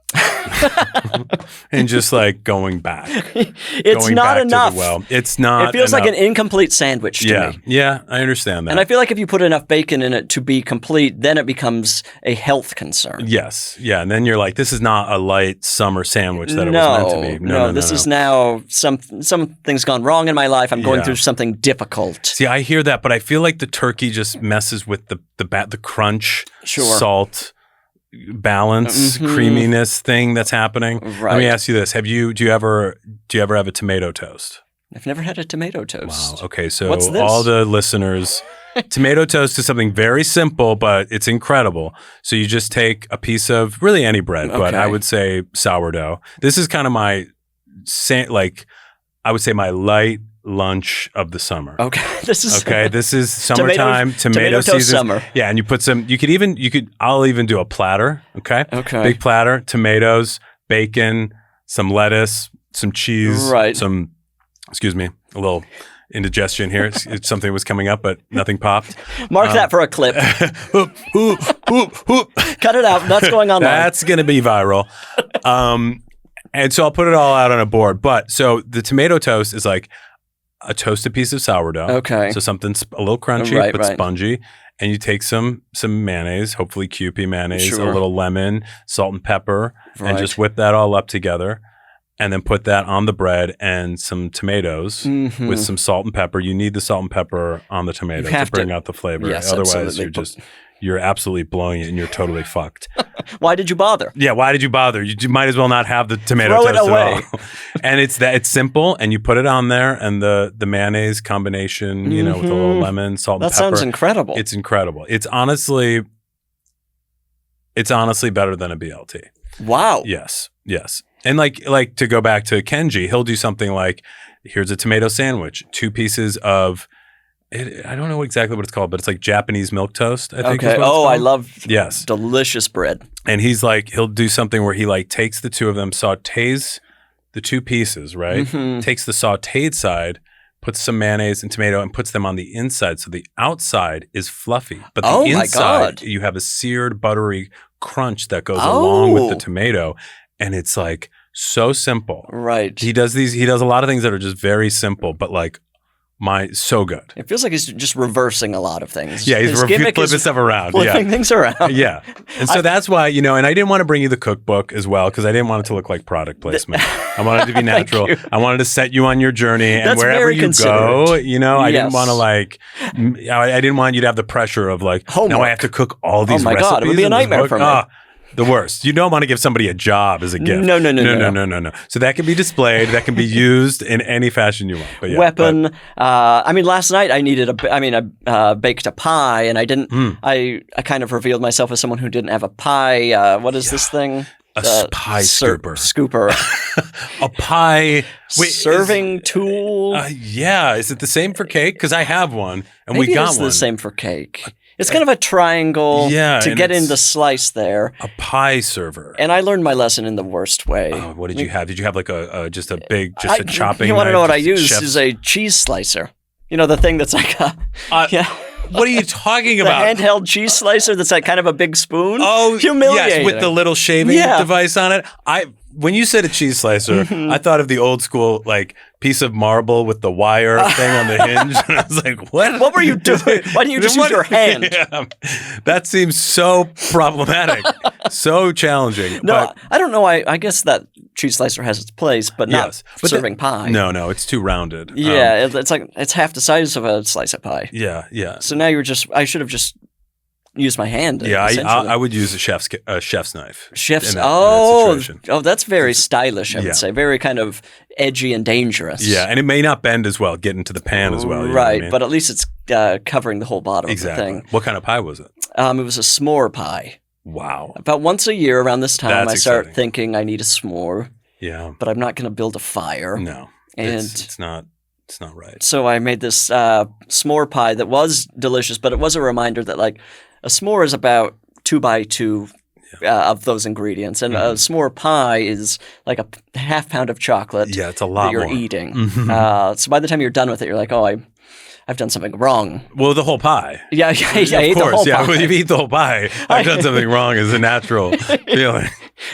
And just like going back. It's not enough. It's not. It feels enough. like an incomplete sandwich to me. Yeah, I understand that. And I feel like if you put enough bacon in it to be complete, then it becomes a health concern. Yes. Yeah. And then you're like, this is not a light summer sandwich that it was meant to be. No, this is now something's gone wrong in my life. I'm going through something difficult. See, I hear that, but I feel like the turkey just messes with the crunch, salt, balance, creaminess thing that's happening. Right. Let me ask you this: do you ever have a tomato toast? I've never had a tomato toast. Wow. Okay, so what's this? all the listeners Tomato toast is something very simple, but it's incredible. So you just take a piece of really any bread, but I would say sourdough. This is kind of my, I would say my light lunch of the summer. Okay. This is summertime, tomato season. Summer. Yeah. And you put some, I'll even do a platter. Okay. Big platter, tomatoes, bacon, some lettuce, some cheese, a little indigestion here. It's something was coming up, but nothing popped. Mark that for a clip. Cut it out. That's going on. That's going to be viral. And so I'll put it all out on a board. But so the tomato toast is like a toasted piece of sourdough. Okay. So something a little crunchy, but spongy. And you take some mayonnaise, hopefully Kewpie mayonnaise, a little lemon, salt and pepper, and just whip that all up together. And then put that on the bread and some tomatoes with some salt and pepper. You need the salt and pepper on the tomato to bring out the flavor. Yes, otherwise, you're absolutely blowing it and you're totally fucked. Why did you bother? Yeah, why did you bother? You might as well not have the tomato toast at all. Throw it away. And it's simple, and you put it on there, and the mayonnaise combination, with a little lemon, salt, and pepper. That sounds incredible. It's incredible. It's honestly better than a BLT. Wow. Yes. And like to go back to Kenji, he'll do something like, here's a tomato sandwich, 2 pieces of, I don't know exactly what it's called, but it's like Japanese milk toast, I think. Okay. I love delicious bread. And he'll do something where he takes the 2 of them, sautés the 2 pieces, right? Takes the sautéed side, puts some mayonnaise and tomato and puts them on the inside. So the outside is fluffy, but the inside, you have a seared buttery crunch that goes along with the tomato. And it's so simple. Right. He does a lot of things that are just very simple, but so good. It feels like he's just reversing a lot of things. Yeah, he's flipping stuff around. Flipping things around. Yeah. And so that's why, and I didn't want to bring you the cookbook as well, because I didn't want it to look like product placement. I wanted it to be natural. I wanted to set you on your journey, and that's wherever you go, I didn't want to I didn't want you to have the pressure of homework. Now I have to cook all these recipes. Oh my God, it would be a nightmare for me. The worst. You don't want to give somebody a job as a gift. No. So that can be displayed. That can be used in any fashion you want. But weapon. Last night I baked a pie, and I didn't. I kind of revealed myself as someone who didn't have a pie. What is this thing? A pie scooper. A pie serving tool. Is it the same for cake? Because I have one, and Maybe we got it's one. the same for cake. It's kind of a triangle to get in the slice there. A pie server. And I learned my lesson in the worst way. Oh, what did you have? Did you have a chopping You want to knife? know what I use is a cheese slicer. The thing that's like a... What are you talking about? The handheld cheese slicer that's kind of a big spoon? Oh, humiliating. Yes, with the little shaving device on it. When you said a cheese slicer, I thought of the old school piece of marble with the wire thing on the hinge, and I was like, "What? What were you doing? Why didn't you just use your hand?" Yeah, that seems so problematic, so challenging. No, I don't know. I guess that cheese slicer has its place, but not serving pie. No, it's too rounded. Yeah, it's half the size of a slice of pie. Yeah. So now I should have just used my hand. Yeah, I would use a chef's knife. Chef's. In that situation. That's very stylish. I would say very kind of edgy and dangerous. Yeah, and it may not bend as well, get into the pan as well. Right, but at least it's covering the whole bottom of the thing. What kind of pie was it? It was a s'more pie. Wow. About once a year around this time, I start thinking I need a s'more. Yeah. But I'm not going to build a fire. No. And it's not right. So I made this s'more pie that was delicious, but it was a reminder that a s'more is about 2 by 2 of those ingredients, and a s'more pie is like a half pound of chocolate. Yeah, it's a lot that you're more. Eating. So by the time you're done with it, you're like, oh, I've done something wrong. Well, the whole pie. Yeah, I ate the whole pie. When you eat the whole pie, I've done something wrong is a natural feeling.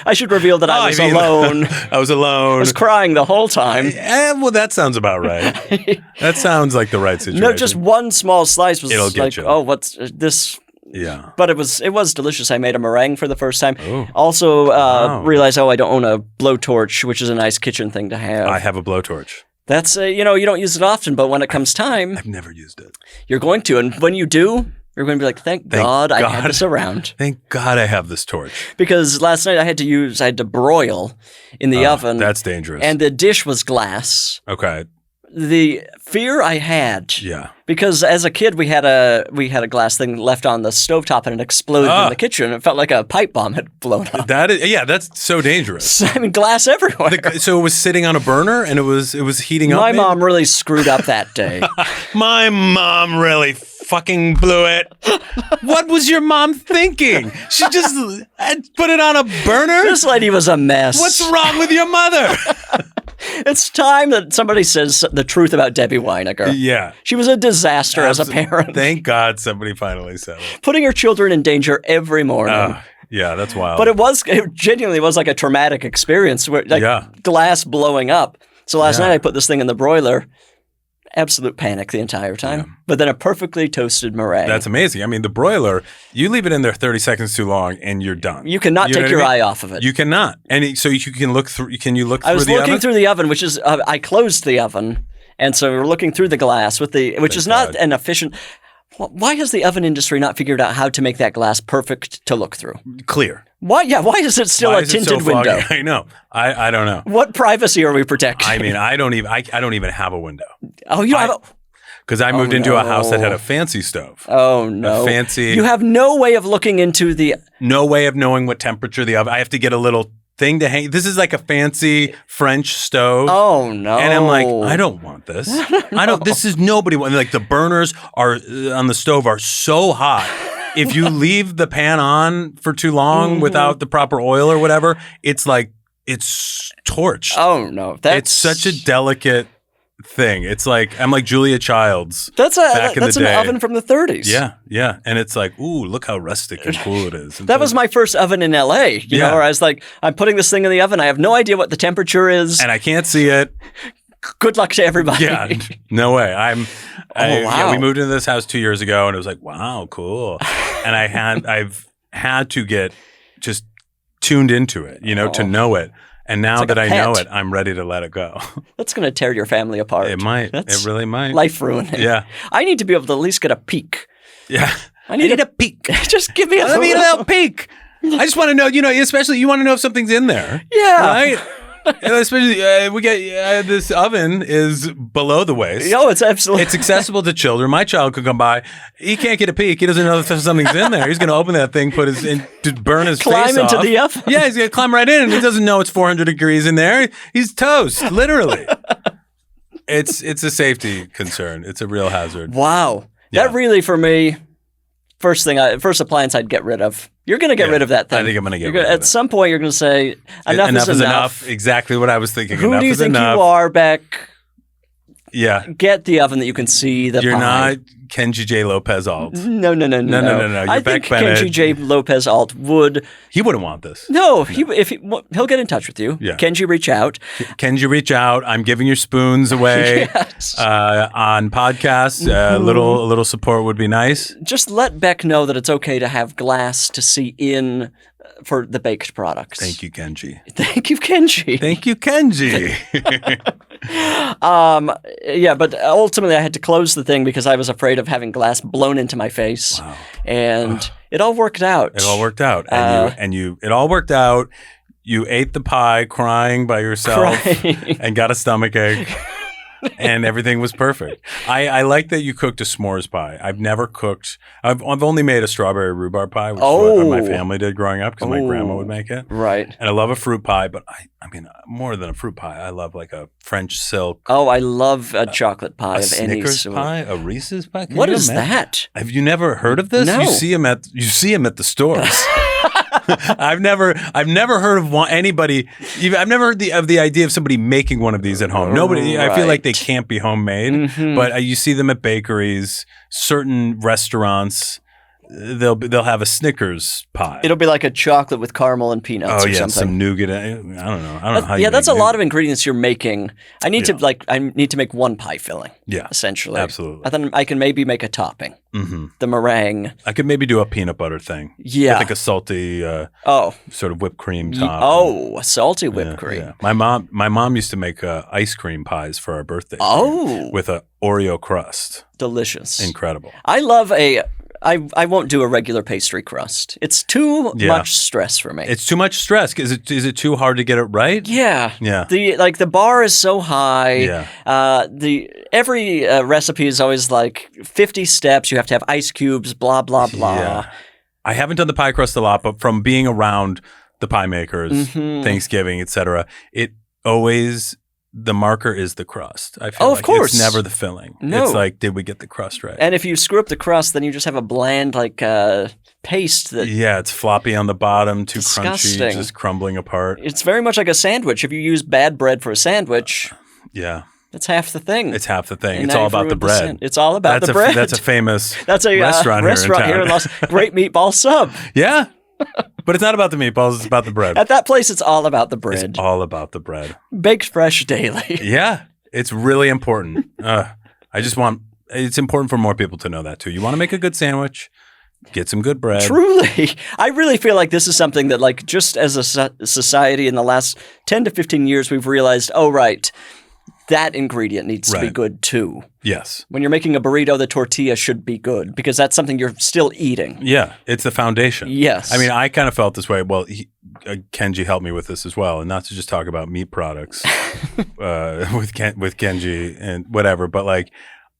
I should reveal that I was alone. I was alone. I was crying the whole time. Well, that sounds about right. That sounds like the right situation. No, just one small slice was you. What's this? Yeah. But it was delicious. I made a meringue for the first time. Ooh. Also realized, I don't own a blowtorch, which is a nice kitchen thing to have. I have a blowtorch. That's, you don't use it often, but when it comes time. I've never used it. You're going to. And when you do, you're going to be like, thank God I had this around. Thank God I have this torch. Because last night I had to broil in the oven. That's dangerous. And the dish was glass. Okay. the fear I had. Yeah. Because as a kid, we had a glass thing left on the stovetop and it exploded in the kitchen. It felt like a pipe bomb had blown up. That's so dangerous. I mean, glass everywhere. So it was sitting on a burner and it was heating up. My mom really screwed up that day. My mom really fucking blew it. What was your mom thinking? She just put it on a burner? This lady was a mess. What's wrong with your mother? It's time that somebody says the truth about Debbie Winegar. Yeah. She was a disaster as a parent. Thank God somebody finally said it. Putting her children in danger every morning. Yeah, that's wild. But it genuinely was like a traumatic experience, glass blowing up. So last night I put this thing in the broiler. Absolute panic the entire time. Yeah. But then a perfectly toasted meringue. That's amazing. I mean, the broiler, you leave it in there 30 seconds too long and you're done. You cannot take your eye off of it. You cannot. And so you can look through, through the oven? I was looking through the oven, which is, I closed the oven. And so we're looking through the glass which is not an efficient. Why has the oven industry not figured out how to make that glass perfect to look through? Clear. Why? Yeah. Why is it still a tinted window? I know. I don't know. What privacy are we protecting? I mean, I don't even have a window. Oh, you have a. Because I moved into a house that had a fancy stove. Oh, no. You have no way of looking into the. No way of knowing what temperature the oven. I have to get a little thing to hang. This is like a fancy French stove. Oh, no. And I'm like, I don't want this. This is nobody. Like the burners are on the stove are so hot. If you leave the pan on for too long without the proper oil or whatever, it's like, it's torched. Oh, no. It's such a delicate thing. It's like, I'm like Julia Childs. That's an oven from the 30s. Yeah. And it's like, ooh, look how rustic and cool it is. That was my first oven in LA, you know, where I was like, I'm putting this thing in the oven. I have no idea what the temperature is. And I can't see it. Good luck to everybody. Yeah, no way. Wow. Yeah, we moved into this house 2 years ago, and it was like, wow, cool. And I've had to get just tuned into it, to know it. And now that I know it, I'm ready to let it go. That's going to tear your family apart. It might. It really might. Life ruining. Yeah. I need to be able to at least get a peek. Yeah. I need a peek. Just give me a little peek. I just want to know, especially you want to know if something's in there. Yeah. Right? Especially, we get this oven is below the waist. Oh, it's absolutely. It's accessible to children. My child could come by. He can't get a peek. He doesn't know if something's in there. He's going to open that thing, burn his face off. Climb into the oven. Yeah, he's going to climb right in, and he doesn't know it's 400 degrees in there. He's toast, literally. It's a safety concern. It's a real hazard. Wow, that really for me. First appliance I'd get rid of. You're going to get rid of that thing. I think I'm going to get rid of it. At some point, you're going to say, enough is enough. Exactly what I was thinking. Who enough do you is think enough. you are, Beck? Yeah. Get the oven that you can see the You're pie. not Kenji J. Lopez Alt. No. You're Beck Bennett. Kenji J. Lopez Alt would. He wouldn't want this. No. He'll get in touch with you. Yeah. Kenji, reach out. Kenji, reach out. I'm giving your spoons away on podcasts. A little support would be nice. Just let Beck know that it's okay to have glass to see in for the baked products. Thank you, Kenji. Thank you, Kenji. Thank you, Kenji. Yeah, but ultimately I had to close the thing because I was afraid of having glass blown into my face. Wow. And it all worked out. It all worked out. It all worked out. You ate the pie crying by yourself and got a stomachache. And everything was perfect. I like that you cooked a s'mores pie. I've never cooked. I've only made a strawberry rhubarb pie, which is what my family did growing up because my grandma would make it. Right. And I love a fruit pie, but I mean, more than a fruit pie, I love like a French silk. Oh, I love a chocolate pie of any Snickers sort. pie, a Reese's pie. What is that? Have you never heard of this? No. You see them at the stores. I've never heard of anybody. I've never heard of the idea of somebody making one of these at home. Nobody. I feel like they can't be homemade, but you see them at bakeries, certain restaurants. They'll have a Snickers pie. It'll be like a chocolate with caramel and peanuts or something. Some nougat. I don't know. How yeah, that's a lot of ingredients you're making. I need to make one pie filling. Yeah, essentially. Absolutely. Then I can maybe make a topping. Mm-hmm. The meringue. I could maybe do a peanut butter thing. Yeah, with like a salty sort of whipped cream top. A salty whipped cream. Yeah. My mom used to make ice cream pies for our birthday. With a Oreo crust. Delicious. Incredible. I love I won't do a regular pastry crust. It's too much stress for me. It's too much stress. Is it too hard to get it right? Yeah. Yeah. The bar is so high. Yeah. Every recipe is always like 50 steps. You have to have ice cubes, blah, blah, blah. Yeah. I haven't done the pie crust a lot, but from being around the pie makers, Thanksgiving, etc., it always... The marker is the crust. I feel of course. It's never the filling. No. It's like, did we get the crust right? And if you screw up the crust, then you just have a bland, paste that... Yeah, it's floppy on the bottom, too disgusting. Crunchy, just crumbling apart. It's very much like a sandwich. If you use bad bread for a sandwich, that's half the thing. It's half the thing. And it's all about the bread. It's all about the bread. That's a famous that's a restaurant here in Los Great meatball sub. Yeah. But it's not about the meatballs, it's about the bread. At that place, it's all about the bread. It's all about the bread. Baked fresh daily. Yeah, it's really important. It's important for more people to know that too. You want to make a good sandwich, get some good bread. Truly. I really feel like this is something that just as a society in the last 10 to 15 years, we've realized, that ingredient needs to be good too. Yes. When you're making a burrito, the tortilla should be good because that's something you're still eating. Yeah, it's the foundation. Yes. I mean, I kind of felt this way. Well, Kenji helped me with this as well, and not to just talk about meat products with Kenji and whatever, but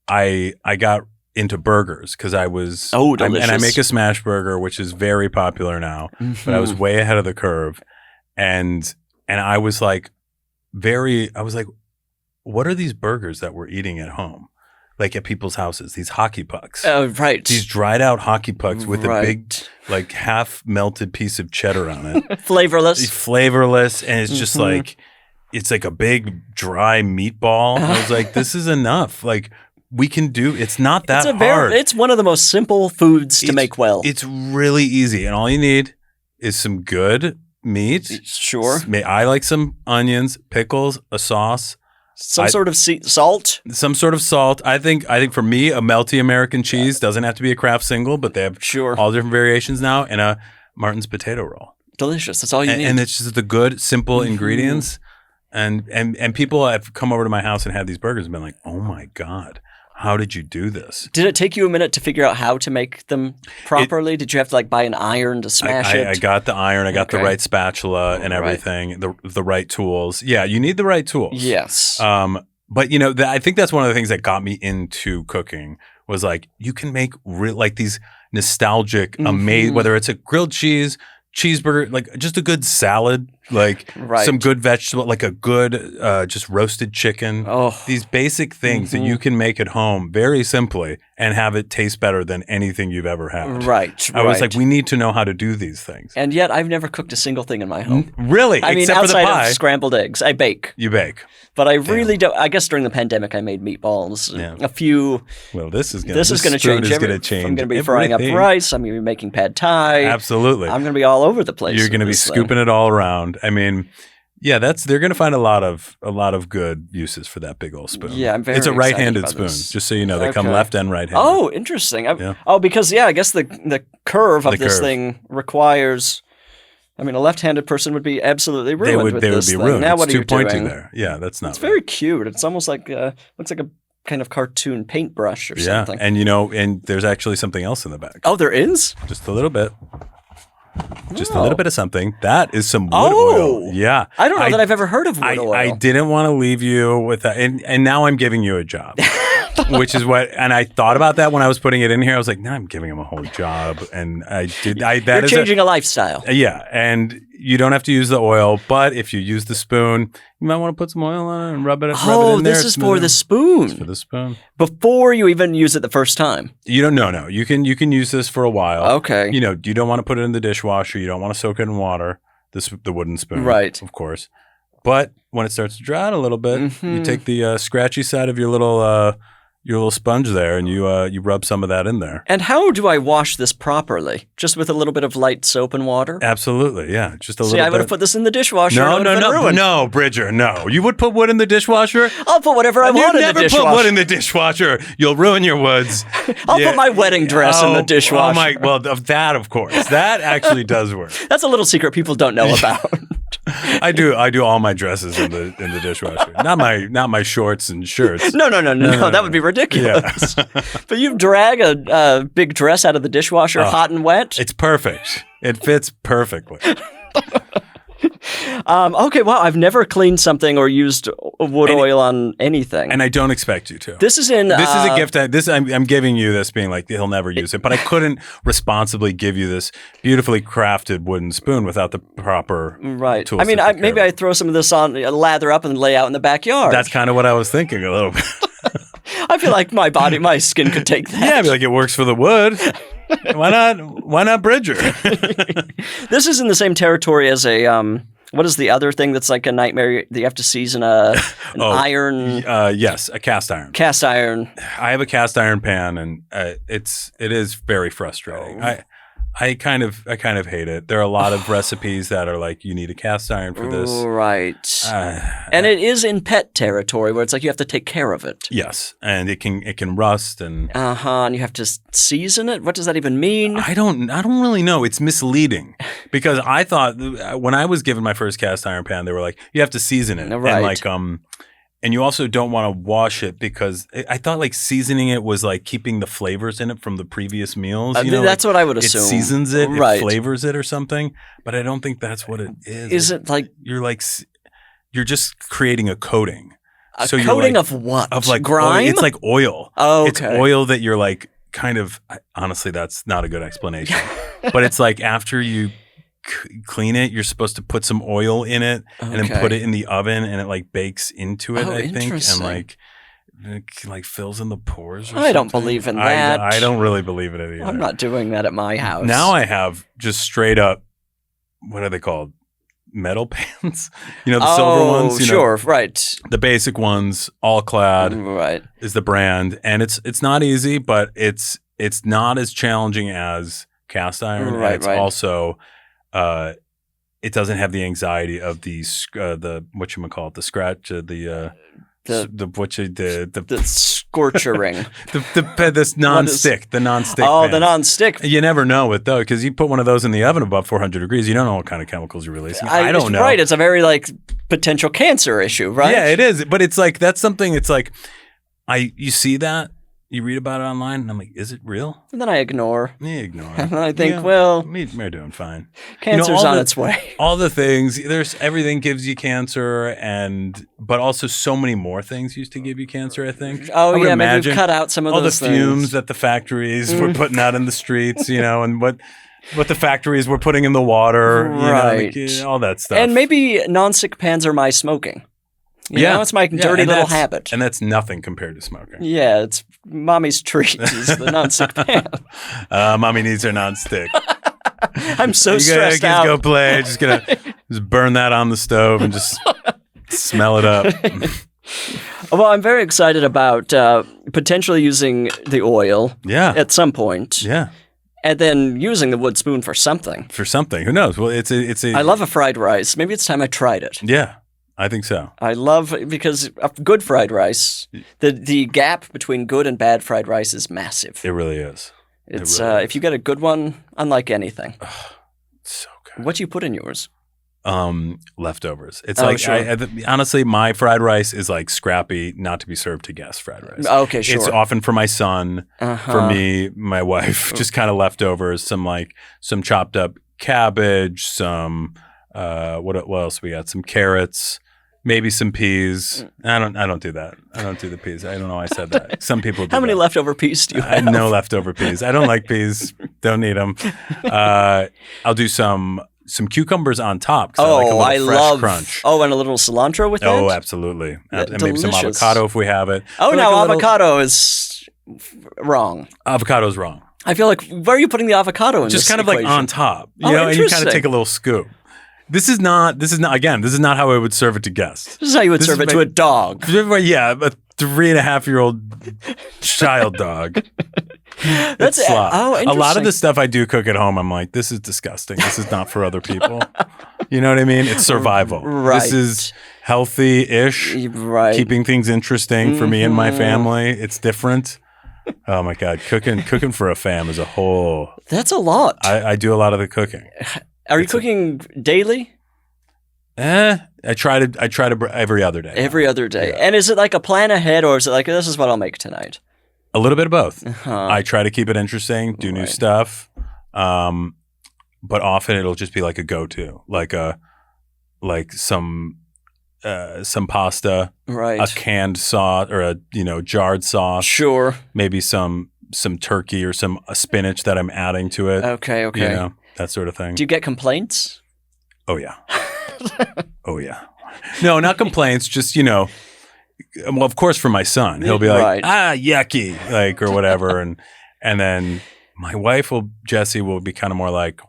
I got into burgers because I was delicious. And I make a smash burger, which is very popular now, but I was way ahead of the curve, and I was like, what are these burgers that we're eating at home? At people's houses, these hockey pucks. Oh, right. These dried out hockey pucks with a big, half melted piece of cheddar on it. Flavorless. And it's just it's like a big dry meatball. I was like, this is enough. We can do, it's not that hard. It's one of the most simple foods to make well. It's really easy. And all you need is some good meat. Sure. I like some onions, pickles, a sauce. Some sort of salt? Some sort of salt. I think for me, a melty American cheese doesn't have to be a Kraft single, but they have all different variations now, and a Martin's potato roll. Delicious. That's all you need. And it's just the good, simple ingredients. And people have come over to my house and had these burgers and been like, oh my God, how did you do this? Did it take you a minute to figure out how to make them properly? Did you have to buy an iron to smash it? I got the iron. I got the right spatula and everything, the right tools. Yeah, you need the right tools. Yes. But I think that's one of the things that got me into cooking was you can make these nostalgic, amazing, whether it's a grilled cheeseburger, just a good salad, some good vegetable, a good just roasted chicken. Oh. These basic things that you can make at home very simply and have it taste better than anything you've ever had. Right. I was like, we need to know how to do these things. And yet I've never cooked a single thing in my home. Really? Except for the pie. Outside of scrambled eggs. I bake. You bake. But I really don't. I guess during the pandemic, I made meatballs. Yeah. A few. Well, this is going to change. I'm going to be frying up rice. I'm going to be making pad thai. Absolutely. I'm going to be all over the place. You're going to be scooping it all around. I mean, yeah, they're going to find a lot of good uses for that big old spoon. Yeah, I'm very. It's a right-handed about spoon, this. just so you know. They come left and right-handed. Oh, interesting. Because I guess the curve of this thing requires. I mean, a left-handed person would be absolutely ruined. They would be ruined. Now, what are you doing? Too pointy there. Yeah, that's not. It's very cute. It's almost looks like a kind of cartoon paintbrush or something. And and there's actually something else in the bag. Oh, there is? Just a little bit. Just a little bit of something. That is some wood oil. Yeah. I don't know that I've ever heard of wood oil. I didn't want to leave you with that. And now I'm giving you a job. Which is and I thought about that when I was putting it in here. I was like, now I'm giving him a whole job. And You're changing a lifestyle. Yeah. And you don't have to use the oil, but if you use the spoon, you might want to put some oil on it and rub it in there. Oh, this is for the spoon. It's for the spoon. Before you even use it the first time. You don't no. You can use this for a while. Okay. You don't want to put it in the dishwasher. You don't want to soak it in water. The wooden spoon. Right. Of course. But when it starts to dry out a little bit, you take the scratchy side of your little sponge there, and you rub some of that in there. And how do I wash this properly? Just with a little bit of light soap and water? Absolutely, yeah. Just a little bit. I would have put this in the dishwasher. No, Bridger, no. You would put wood in the dishwasher? I'll put whatever I want in the dishwasher. You never put wood in the dishwasher. You'll ruin your woods. I'll put my wedding dress in the dishwasher. Well, that, of course. That actually does work. That's a little secret people don't know about. I do all my dresses in the dishwasher. Not my shorts and shirts. No. That would be ridiculous. Yeah. But you drag a big dress out of the dishwasher, hot and wet. It's perfect. It fits perfectly. Okay, wow. I've never cleaned something or used wood oil on anything. And I don't expect you to. This is a gift. I'm giving you this being like, he'll never use it. But I couldn't responsibly give you this beautifully crafted wooden spoon without the proper tools. I mean, maybe I throw some of this on, lather up and lay out in the backyard. That's kind of what I was thinking a little bit. I feel like my skin could take that. Yeah, I feel like it works for the wood. Why not Bridger? This is in the same territory as a what is the other thing that's like a nightmare? You have to season an iron. Yes, a cast iron. Cast iron. I have a cast iron pan, and it is very frustrating. I kind of hate it. There are a lot of recipes that are like, you need a cast iron for this. Right. And it is in pet territory where it's like you have to take care of it. Yes. And it can rust and and you have to season it. What does that even mean? I don't really know. It's misleading because I thought when I was given my first cast iron pan, they were like, you have to season it. Right. And like and you also don't want to wash it because I thought like seasoning it was like keeping the flavors in it from the previous meals. You know, that's what I would assume. It seasons it, right. It flavors it or something. But I don't think that's what it is. Is it like you're just creating a coating? A coating of what? Of like grime? It's like oil. Oh, okay. It's oil that you're like kind of. Honestly, that's not a good explanation. But it's like after you clean it, you're supposed to put some oil in it and then put it in the oven and it like bakes into it, I think, and like it like fills in the pores or I don't believe in that. I don't really believe in it either. I'm not doing that at my house. Now I have just straight up, what are they called? Metal pans? You know, the silver ones? You know, right. The basic ones, All Clad is the brand. And it's not easy, but it's not as challenging as cast iron. Right, and it's also it doesn't have the anxiety of the whatchamacallit, the scratch, the scorcher ring. This non-stick, the non-stick. Oh, pans. the non-stick. You never know it though, because you put one of those in the oven above 400 degrees, you don't know what kind of chemicals you're releasing. I don't know. Right, it's a very like potential cancer issue, right? Yeah, it is. But it's like that's something. It's like you see that. You read about it online, and I'm like, is it real? And then I ignore. You ignore. And I think, well, we're doing fine. Cancer's on its way. All the things, everything gives you cancer, but also so many more things used to give you cancer, I think. Oh, yeah, maybe we've cut out some of those things. All the fumes that the factories were putting out in the streets, and what the factories were putting in the water, right. All that stuff. And maybe non-stick pans are my smoking. You know, it's my dirty little habit. And that's nothing compared to smoking. Yeah, it's mommy's treat is the non-stick pan. Mommy needs her non-stick. I'm so stressed out. Go play. Just gonna burn that on the stove and just smell it up. Well, I'm very excited about potentially using the oil at some point. Yeah. And then using the wood spoon for something. Who knows? Well, it's a. I love a fried rice. Maybe it's time I tried it. Yeah. I think so. Because of good fried rice, the gap between good and bad fried rice is massive. It really is. It's if you get a good one, unlike anything. So good. What do you put in yours? Leftovers. It's like sure. Honestly, my fried rice is like scrappy, not to be served to guests. Fried rice. Okay, sure. It's often for my son, for me, my wife. Just kind of leftovers. Some chopped up cabbage. Some what else we got? Some carrots. Maybe some peas. I don't do that. I don't do the peas. I don't know why I said that. Some people do. How many leftover peas do you have? No leftover peas. I don't like peas. Don't need them. I'll do some cucumbers on top. I like fresh crunch. Oh, and a little cilantro with it? Oh, absolutely. And maybe some avocado if we have it. Oh, no, avocado is wrong. Avocado's wrong. I feel like, where are you putting the avocado in Just kind equation? Of like on top. And you kind of take a little scoop. This is not how I would serve it to guests. This is how you would serve it to a dog. Yeah, a 3.5-year-old child dog. That's interesting. A lot of the stuff I do cook at home, I'm like, this is disgusting. This is not for other people. You know what I mean? It's survival. Right. This is healthy-ish. Right. Keeping things interesting for me and my family. It's different. Oh my God, cooking for a fam is a whole. That's a lot. I do a lot of the cooking. Are you cooking daily? I try to every other day. Every other day. Yeah. And is it like a plan ahead, or is it like, this is what I'll make tonight? A little bit of both. Uh-huh. I try to keep it interesting, do new stuff. But often it'll just be like a go-to, like some pasta, right? A canned sauce or a jarred sauce. Sure. Maybe some turkey or some spinach that I'm adding to it. Okay. That sort of thing. Do you get complaints? Oh yeah. Oh yeah. No, not complaints. Just well, of course, from my son, he'll be like, yucky, like or whatever, and then my wife Jessie will be kind of more like.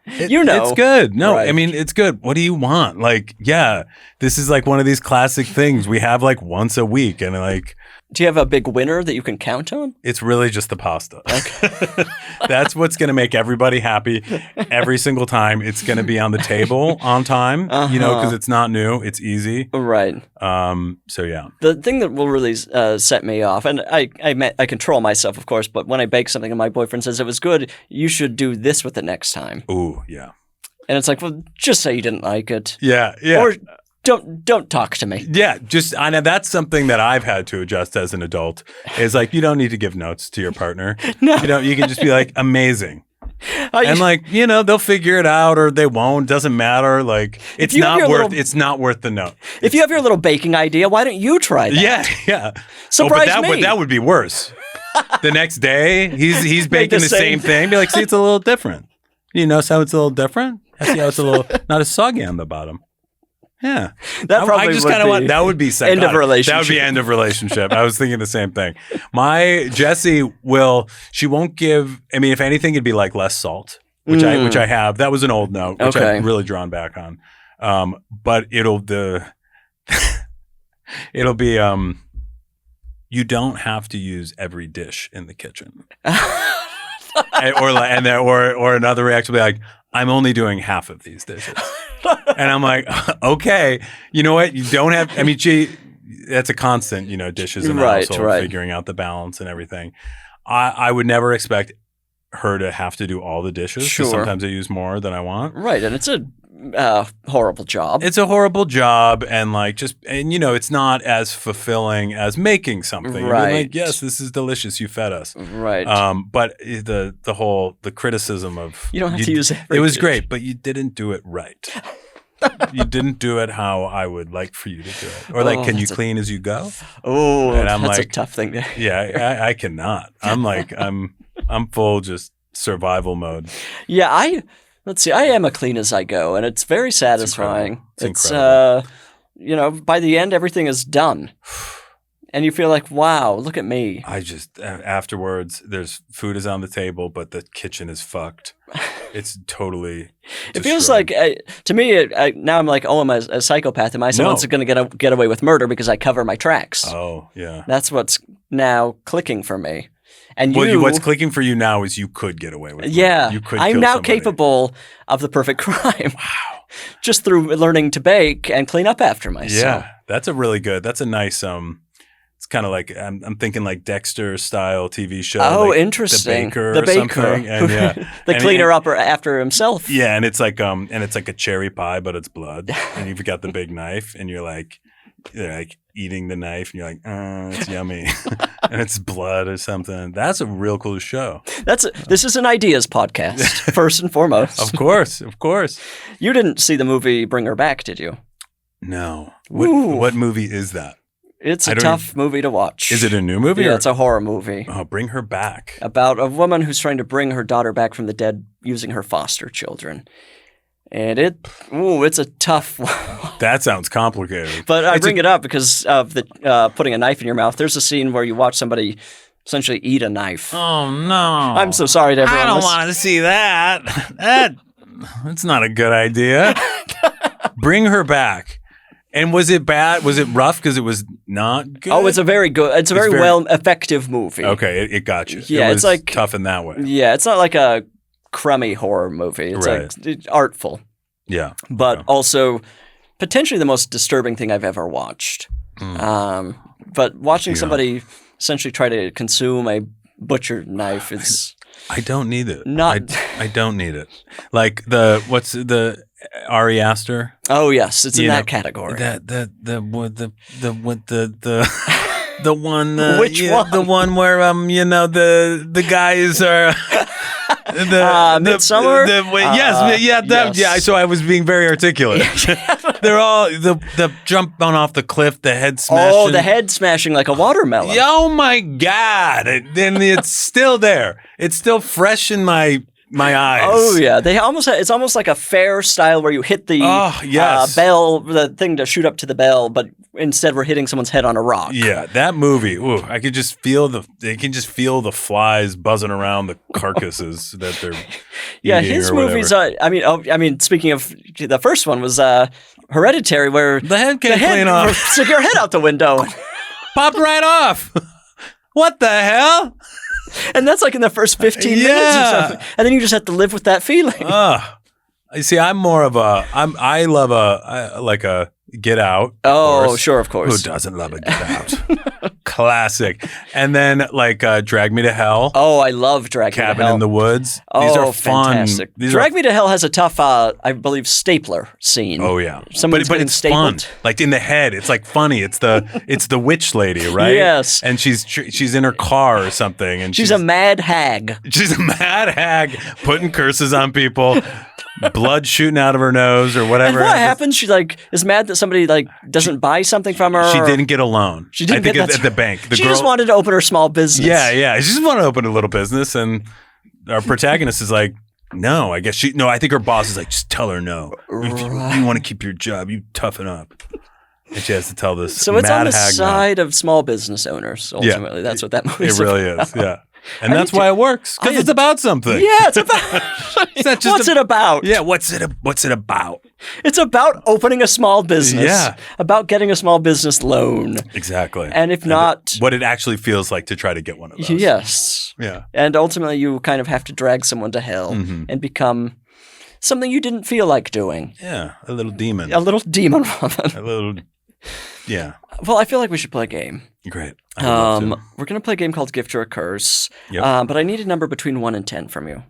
It's good. No, right. I mean, it's good. What do you want? Like, yeah, this is like one of these classic things we have like once a week. And like, do you have a big winner that you can count on? It's really just the pasta. Okay. That's what's going to make everybody happy every single time. It's going to be on the table on time, because it's not new. It's easy. Right. So yeah. The thing that will really set me off, and I control myself, of course, but when I bake something and my boyfriend says it was good, you should do this with it next time. Ooh, yeah. And it's like, well, just say you didn't like it. Yeah. Or don't talk to me. Yeah, I know that's something that I've had to adjust as an adult. Is like you don't need to give notes to your partner. No, you can just be like amazing, and like they'll figure it out or they won't. Doesn't matter. Like it's not worth the note. If you have your little baking idea, why don't you try that? Yeah. Surprise me. But that would be worse. The next day he's baking the same thing. Be like, see, it's a little different. You notice how it's a little different? I see how it's a little not as soggy on the bottom. Yeah, that probably I just kind of want that would be psychotic. End of relationship. That would be end of relationship. I was thinking the same thing. My Jessie she won't give. I mean, if anything, it'd be like less salt, which I have. That was an old note, which I've really drawn back on. But it'll be you don't have to use every dish in the kitchen, or another reaction will be like, I'm only doing half of these dishes. And I'm like, okay, you know what? You don't have, I mean, that's a constant, dishes in the household, figuring out the balance and everything. I would never expect her to have to do all the dishes. Sure. Sometimes I use more than I want. Right. And it's a horrible job. It's a horrible job. And it's not as fulfilling as making something. Right. You're like, yes, this is delicious. You fed us. Right. But the criticism of you don't have to use every it was dish. Great, but you didn't do it right. You didn't do it how I would like for you to do it. Or can you clean as you go? Oh, and I'm that's like, a tough thing to. Yeah, I cannot. I'm like I'm full just survival mode. Yeah, let's see. I am a clean as I go, and it's very satisfying. It's incredible. By the end, everything is done. And you feel like, wow, look at me. I just, afterwards, there's food is on the table, but the kitchen is fucked. It's totally destroyed. It feels like, to me, now I'm like, I'm a psychopath. Am I someone's going to get away with murder because I cover my tracks? Oh, yeah. That's what's now clicking for me. And what's clicking for you now is you could get away with it. Yeah. You could I'm kill now somebody. Capable of the perfect crime. Wow. Just through learning to bake and clean up after myself. Yeah. That's a nice, it's kind of like, I'm thinking like Dexter style TV show. Oh, like interesting. The Baker. And the cleaner upper after himself. Yeah. And it's like a cherry pie, but it's blood. And you've got the big knife and you're like eating the knife and you're like, it's yummy. And it's blood or something. That's a real cool show. This is an ideas podcast, first and foremost. Of course. You didn't see the movie Bring Her Back, did you? No. What movie is that? It's a tough movie to watch. Is it a new movie? Yeah, it's a horror movie. Oh, Bring Her Back. About a woman who's trying to bring her daughter back from the dead using her foster children. And it's a tough one. That sounds complicated. But I bring it up because of the putting a knife in your mouth. There's a scene where you watch somebody essentially eat a knife. Oh, no. I'm so sorry to everyone. I don't want to see that. That's not a good idea. Bring Her Back. And was it bad? Was it rough because it was not good? Oh, it's a very effective movie. Okay, it got you. Yeah, it was it's like tough in that way. Yeah, it's not like a crummy horror movie. It's it's artful. Yeah. But also potentially the most disturbing thing I've ever watched. But watching somebody essentially try to consume a butcher knife is I don't need it. Not. I don't need it. Like what's the Ari Aster? Oh yes, it's in that category. The one. Which one? The one where the guys are. Midsummer? Yes. So I was being very articulate. They're all the jumping off the cliff, the head smashing. Oh, the head smashing like a watermelon. Oh my God! And it's still there. It's still fresh in my eyes. Oh yeah, it's almost like a fair style where you hit the bell, the thing to shoot up to the bell, but instead we're hitting someone's head on a rock. Yeah, that movie. Ooh, I could just feel the flies buzzing around the carcasses that they're. Yeah, his movies. I mean, speaking of the first one was Hereditary, where the head came clean off. Stick your head out the window, popped right off. What the hell? And that's like in the first 15 minutes or something. And then you just have to live with that feeling. You see, I'm more of I love a Get Out. Oh, sure, of course. Who doesn't love a Get Out? Classic. And then Drag Me to Hell. Oh, I love Drag Me to Hell. Cabin in the Woods. These are fun. Fantastic. Drag Me to Hell has a tough, I believe, stapler scene. Oh yeah, but it's stapled. Fun. Like in the head, it's like funny. It's the witch lady, right? Yes. And she's in her car or something, and she's a mad hag. She's a mad hag putting curses on people. Blood shooting out of her nose or whatever. And what happens? She is mad that somebody doesn't buy something from her. She didn't get a loan. She didn't get at the bank. She just wanted to open her small business. Yeah. She just wanted to open a little business, and our protagonist is like, no. I guess I think her boss is like, just tell her no. Right. You want to keep your job, you toughen up. And she has to tell this. So it's on the side of small business owners. Ultimately, that's what that movie is. It really is. Yeah. And that's why it works, because it's about something. Yeah, it's about. What's it about? Yeah, what's it about? It's about opening a small business. Yeah, about getting a small business loan. Exactly. And if not, what it actually feels like to try to get one of those. Yes. Yeah. And ultimately, you kind of have to drag someone to hell and become something you didn't feel like doing. Yeah, a little demon. A little demon, Robin. A little. Yeah. Well, I feel like we should play a game. Great. We're going to play a game called Gift or a Curse. Yep. But I need a number between 1 and 10 from you.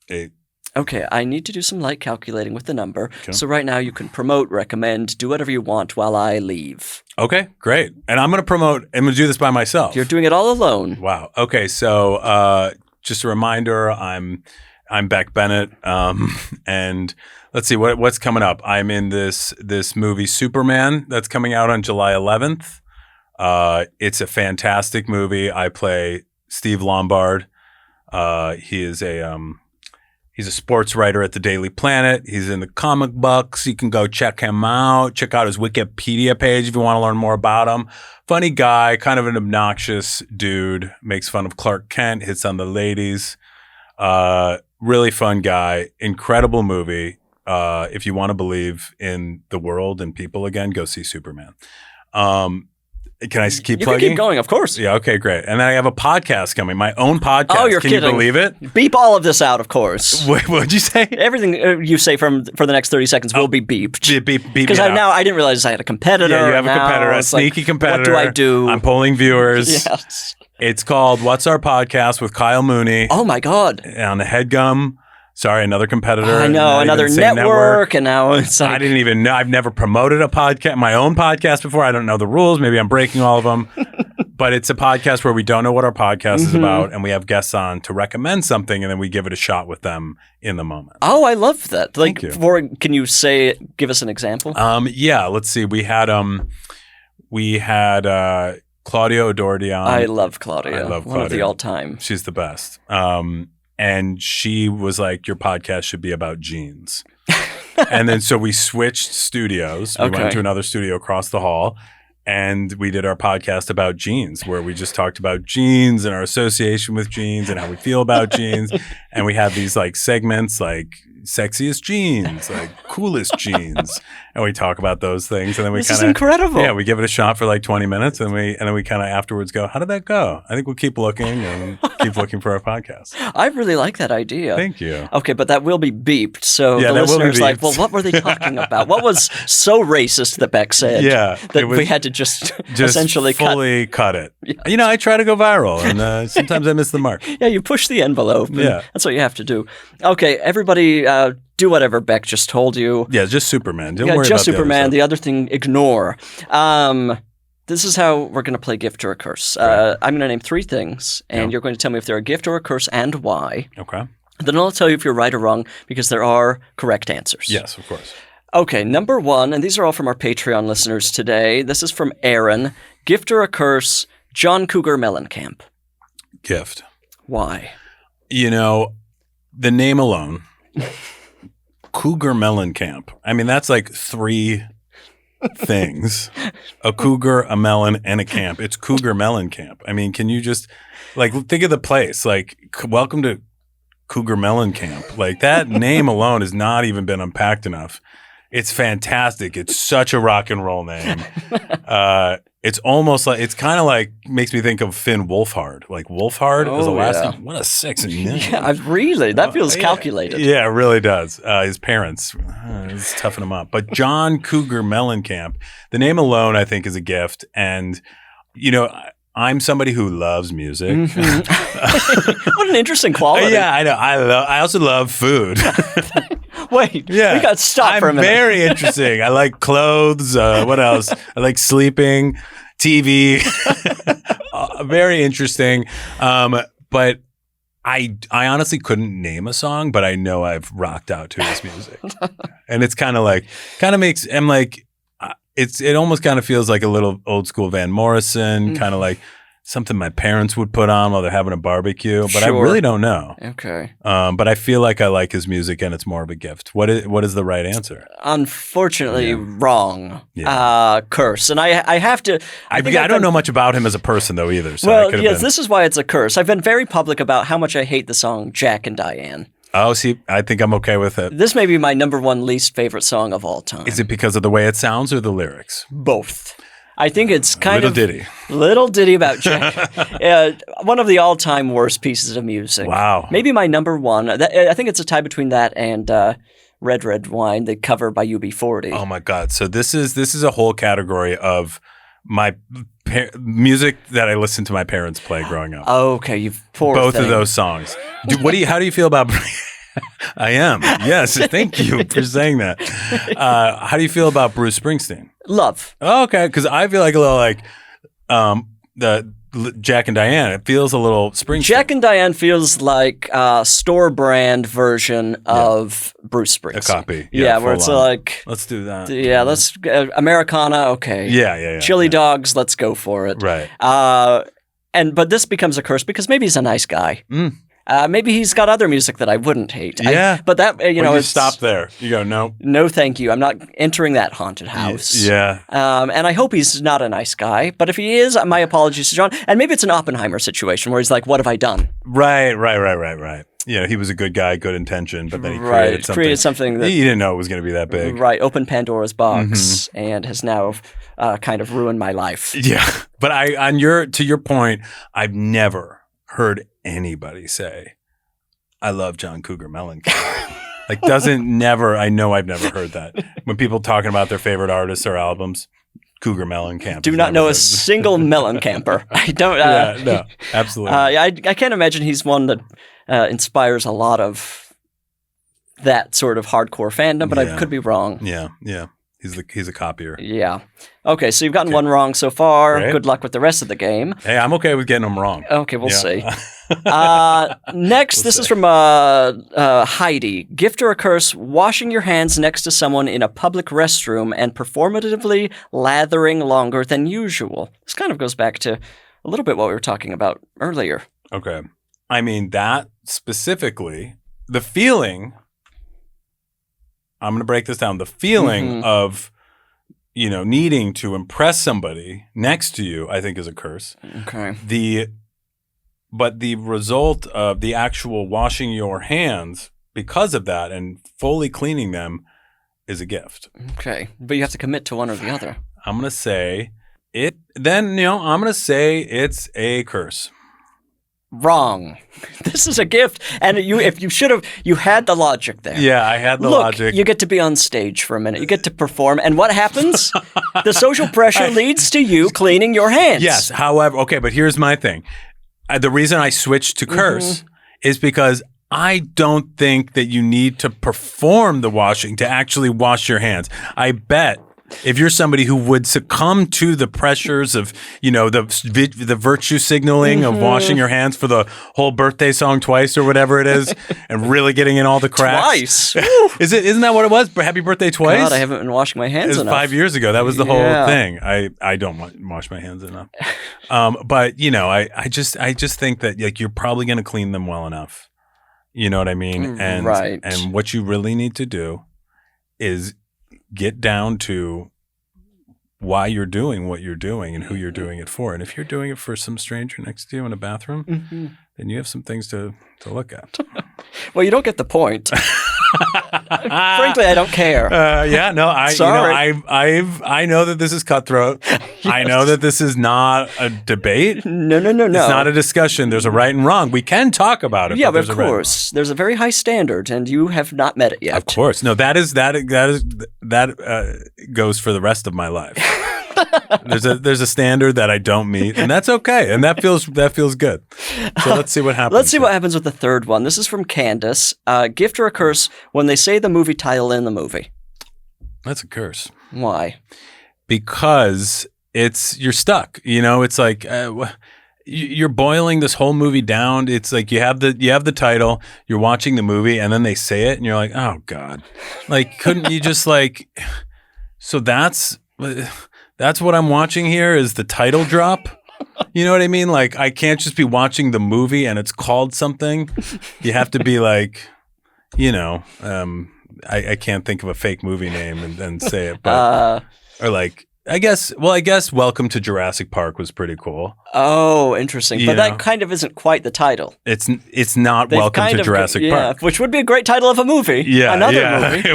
8. Okay, I need to do some light calculating with the number. Okay. So right now you can promote, recommend, do whatever you want while I leave. Okay, great. And I'm going to promote, I'm going to do this by myself. You're doing it all alone. Wow. Okay, so just a reminder, I'm Beck Bennett, and let's see what's coming up. I'm in this movie Superman that's coming out on July 11th. It's a fantastic movie. I play Steve Lombard. He's a sports writer at the Daily Planet. He's in the comic books. You can go check him out. Check out his Wikipedia page if you want to learn more about him. Funny guy, kind of an obnoxious dude. Makes fun of Clark Kent. Hits on the ladies. Really fun guy. Incredible movie. If you want to believe in the world and people again, go see Superman. Can I keep plugging? You can keep going, of course. Yeah, okay, great. And then I have a podcast coming, my own podcast. Oh, you're kidding. Can you believe it? Beep all of this out, of course. Wait, what'd you say? Everything you say for the next 30 seconds will be beeped. Beep. Because I didn't realize I had a competitor. Yeah, you have a competitor, a sneaky competitor. What do I do? I'm polling viewers. Yes. It's called What's Our Podcast with Kyle Mooney. Oh, my God. On the HeadGum. Sorry, another competitor. I know, another network, and now it's like... I didn't even know. I've never promoted a podcast, my own podcast before. I don't know the rules. Maybe I'm breaking all of them. But it's a podcast where we don't know what our podcast is about, and we have guests on to recommend something, and then we give it a shot with them in the moment. Oh, I love that. Thank you. Can you give us an example? Yeah, let's see. We had Claudia O'Doherty on. I love Claudia. One Claudia. Of the all-time. She's the best. And she was like, your podcast should be about jeans. And then so we switched studios. We went to another studio across the hall, and we did our podcast about jeans, where we just talked about jeans and our association with jeans and how we feel about jeans. And we had these like segments like sexiest jeans, like coolest jeans. And we talk about those things. And then This is incredible. Yeah, we give it a shot for like 20 minutes, and then we kind of afterwards go, how did that go? I think we'll keep looking. And keep looking for our podcast. I really like that idea. Thank you. Okay, but that will be beeped. So the listener's like, well, what were they talking about? What was so racist that Beck said that we had to just essentially fully cut it? Yes. You know, I try to go viral, and sometimes I miss the mark. Yeah, you push the envelope. Yeah. That's what you have to do. Okay, everybody do whatever Beck just told you. Yeah, just Superman. Don't worry just about Superman. The other thing, ignore. This is how we're going to play gift or a curse. I'm going to name 3 things, and you're going to tell me if they're a gift or a curse and why. Okay. Then I'll tell you if you're right or wrong, because there are correct answers. Yes, of course. Okay, number 1, and these are all from our Patreon listeners today. This is from Aaron. Gift or a curse, John Cougar Mellencamp. Gift. Why? You know, the name alone, Cougar Mellencamp. I mean, that's like 3 things. A cougar, a melon, and a camp. It's Cougar Mellencamp. I mean, can you just, like, think of the place. Like, welcome to Cougar Mellencamp. Like, that name alone has not even been unpacked enough. It's fantastic. It's such a rock and roll name. It's almost like, it's kind of like, makes me think of Finn Wolfhard. Like, Wolfhard is the last name. What a sexy name. Yeah, really. That feels calculated. Yeah, it really does. His parents, it's toughing him up. But John Cougar Mellencamp, the name alone, I think, is a gift. And, you know, I'm somebody who loves music. Mm-hmm. What an interesting quality. Yeah, I know. I also love food. Wait, we got stopped for a minute. I'm very interesting. I like clothes. What else? I like sleeping, TV. Very interesting. But I honestly couldn't name a song, but I know I've rocked out to his music. And it's kind of makes, I'm like, it almost kind of feels like a little old school Van Morrison, kind of like something my parents would put on while they're having a barbecue, but I really don't know. Okay. But I feel like I like his music and it's more of a gift. What is the right answer? Unfortunately, wrong. Curse. And I have to... I don't know much about him as a person, though, either. So this is why it's a curse. I've been very public about how much I hate the song Jack and Diane. Oh, see, I think I'm okay with it. This may be my number 1 least favorite song of all time. Is it because of the way it sounds or the lyrics? Both. I think it's kind of little ditty about Jack. One of the all-time worst pieces of music. Wow. Maybe my number 1. I think it's a tie between that and Red Red Wine, the cover by UB40. Oh my God! So this is a whole category of my music that I listened to my parents play growing up. Okay, you poor both thing. of those songs. How do you feel about? I am. Yes, thank you for saying that. How do you feel about Bruce Springsteen? Love. Oh, okay, because I feel like a little like the Jack and Diane. It feels a little Springsteen. Jack and Diane feels like a store brand version of Bruce Springsteen. A copy. Yeah, where it's like, let's do that. Yeah, let's Americana. Okay. Yeah. Chili dogs. Let's go for it. Right. But this becomes a curse because maybe he's a nice guy. Maybe he's got other music that I wouldn't hate. Yeah. But that, you stop there. You go, no. No, thank you. I'm not entering that haunted house. Yeah. And I hope he's not a nice guy. But if he is, my apologies to John. And maybe it's an Oppenheimer situation where he's like, what have I done? Right. You know, he was a good guy, good intention, but then he created something that... He didn't know it was going to be that big. Right. Opened Pandora's box and has now kind of ruined my life. Yeah. But to your point, I've never heard anybody say, I love John Cougar Mellencamp. Like, I know I've never heard that. When people talking about their favorite artists or albums, Cougar Mellencamp. Do not know a single Mellencamper. I don't. No, absolutely. I can't imagine he's one that inspires a lot of that sort of hardcore fandom, but I could be wrong. Yeah. He's a copier. Yeah. Okay, so you've gotten one wrong so far. Right. Good luck with the rest of the game. Hey, I'm okay with getting them wrong. Okay, we'll see. Next, this is from Heidi. Gift or a curse, washing your hands next to someone in a public restroom and performatively lathering longer than usual. This kind of goes back to a little bit what we were talking about earlier. Okay. I mean, that specifically, the feeling... I'm going to break this down. The feeling of, needing to impress somebody next to you, I think is a curse. Okay. But the result of the actual washing your hands because of that and fully cleaning them is a gift. Okay. But you have to commit to one or the other. I'm going to say it. Then, I'm going to say it's a curse. Wrong. This is a gift, and you had the logic there. Yeah, I had the Look, logic. You get to be on stage for a minute. You get to perform, and what happens? The social pressure leads to you cleaning your hands. Yes, however, okay, but here's my thing. The reason I switched to curse is because I don't think that you need to perform the washing to actually wash your hands. I bet if you're somebody who would succumb to the pressures of, the virtue signaling of washing your hands for the whole birthday song twice or whatever it is, and really getting in all the cracks. Twice. Isn't that what it was? Happy birthday twice? God, I haven't been washing my hands enough. 5 years ago. That was the whole thing. I don't wash my hands enough. But I just think that like you're probably going to clean them well enough. You know what I mean? And and what you really need to do is get down to why you're doing what you're doing and who you're doing it for. And if you're doing it for some stranger next to you in a bathroom, then you have some things to look at. Well, you don't get the point. Frankly, I don't care. Sorry. I know that this is cutthroat. Yes. I know that this is not a debate. No. It's not a discussion. There's a right and wrong. We can talk about it. Yeah, but of course, there's a very high standard, and you have not met it yet. Of course, no. That goes for the rest of my life. There's a standard that I don't meet, and that's okay, and that feels good. So let's see what happens. Let's see what happens with the third one. This is from Candace. Gift or a curse when they say the movie title in the movie? That's a curse. Why? Because you're stuck. It's like you're boiling this whole movie down. It's like you have the title, you're watching the movie, and then they say it, and you're like, oh God, like couldn't you just like? So that's what I'm watching here is the title drop. You know what I mean? Like I can't just be watching the movie and it's called something. You have to be like, I can't think of a fake movie name and then say it, but or like I guess Welcome to Jurassic Park was pretty cool. Oh, interesting. But that kind of isn't quite the title. It's not Welcome to Jurassic Park. Which would be a great title of a movie. Yeah. Another movie.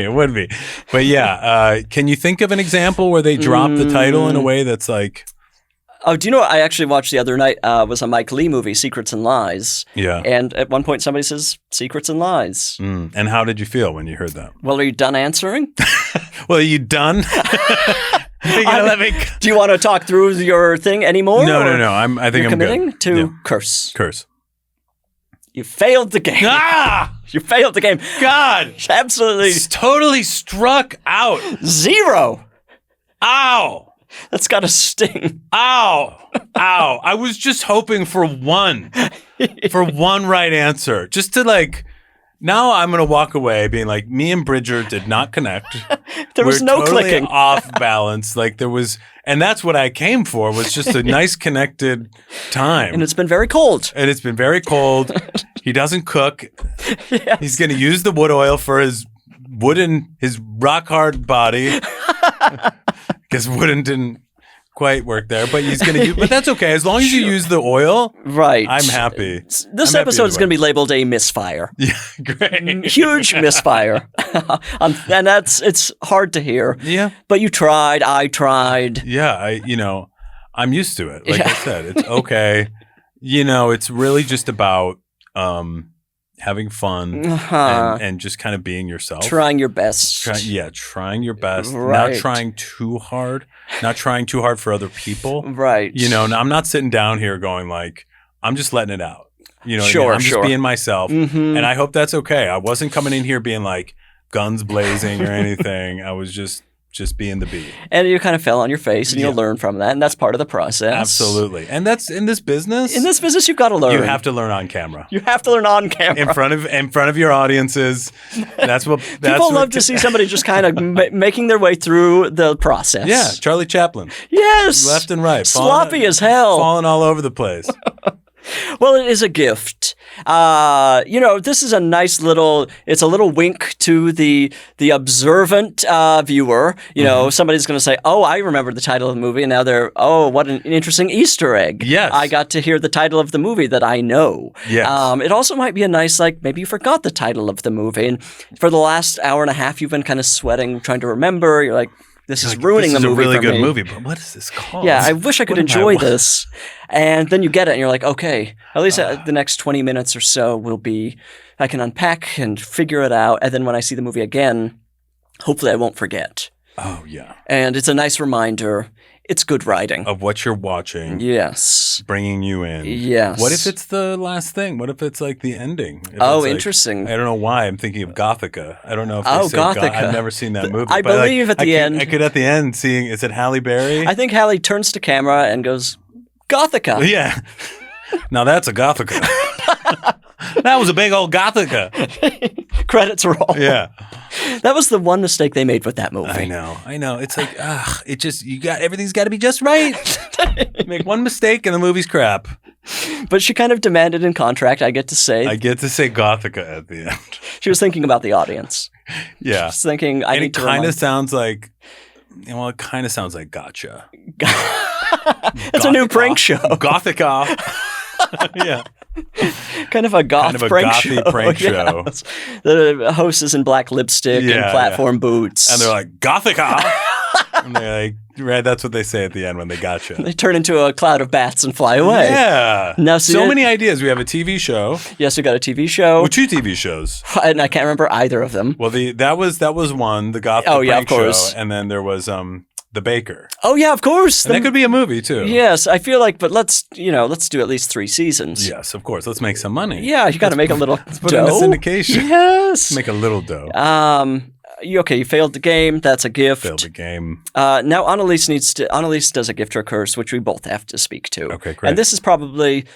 It would be. But yeah, can you think of an example where they drop the title in a way that's like... Oh, do you know what I actually watched the other night? Was a Mike Leigh movie, Secrets and Lies. Yeah. And at one point somebody says, Secrets and Lies. And how did you feel when you heard that? Well, are you done answering? Well, are you done? Do you want to talk through your thing anymore? No. I think I'm committing good. to curse. Curse. You failed the game. You failed the game. God. Absolutely. It's totally struck out. 0. Ow. That's got to sting. Ow. I was just hoping for one right answer. Just to like, now I'm going to walk away being like, me and Bridger did not connect. There was no totally clicking. Off balance. Like there was, and that's what I came for, was just a nice connected time. And it's been very cold. He doesn't cook. Yes. He's going to use the wood oil for his rock hard body. Because wooden didn't quite work there, but he's going to use, but that's okay. As long as you use the oil, right? I'm happy. This episode is going to be labeled a misfire. Yeah, great. Huge misfire. And it's hard to hear. Yeah. But you tried, I tried. Yeah, I'm used to it. Like I said, it's okay. It's really just about having fun and just kind of being yourself. Trying your best. Trying your best. Right. Not trying too hard. Not trying too hard for other people. Right. I'm not sitting down here going like, I'm just letting it out. Sure, I'm just being myself. And I hope that's okay. I wasn't coming in here being like guns blazing or anything. I was just being the bee. And you kind of fell on your face and you'll learn from that. And that's part of the process. Absolutely. And that's in this business. In this business, you've got to learn. You have to learn on camera. You have to learn on camera. In front of your audiences. People love to see somebody just kind of making their way through the process. Yeah. Charlie Chaplin. Yes. Left and right. Sloppy as hell. Falling all over the place. Well, it is a gift. This is a nice it's a little wink to the observant viewer. Somebody's going to say, oh, I remember the title of the movie. And now what an interesting Easter egg. Yes. I got to hear the title of the movie that I know. Yes. It also might be a nice, maybe you forgot the title of the movie. And for the last hour and a half, you've been kind of sweating, trying to remember. You're like, this is ruining the movie for me. This is a really good movie, but what is this called? Yeah, I wish I could enjoy this. And then you get it and you're like, okay, at least the next 20 minutes or so will be, I can unpack and figure it out. And then when I see the movie again, hopefully I won't forget. Oh, yeah. And it's a nice reminder. It's good writing. Of what you're watching. Yes. Bringing you in. Yes. What if it's the last thing? What if it's like the ending? Interesting. I don't know why. I'm thinking of Gothica. I don't know if they say Gothica. I've never seen that movie. I believe at the end. I could at the end seeing, is it Halle Berry? I think Halle turns to camera and goes, Gothica. Yeah. Now that's a Gothica. That was a big old Gothica. Credits roll. Yeah. That was the one mistake they made with that movie. I know. It's like, everything's got to be just right. Make one mistake and the movie's crap. But she kind of demanded in contract, I get to say Gothica at the end. She was thinking about the audience. Yeah. She was thinking, it kind of sounds like, it kind of sounds like Gotcha. It's a new prank show. Gothica. Yeah. Kind of a prank show. Yes. The host is in black lipstick and platform boots. And they're like, Gothica! And they're like, right, that's what they say at the end when they got you. They turn into a cloud of bats and fly away. Yeah. Now, so many ideas. We have a TV show. Yes, we got a TV show. Well, 2 TV shows. And I can't remember either of them. Well, that was one, the Gothica prank show. And then there was The Baker. Oh, yeah, of course. And that could be a movie, too. Yes, I feel like, but let's do at least 3 seasons. Yes, of course. Let's make some money. Yeah, you got to make a little let's put in a syndication. Yes. Make a little dough. You failed the game. That's a gift. Failed the game. Now, Annalise does a gift or a curse, which we both have to speak to. Okay, great. And this is probably,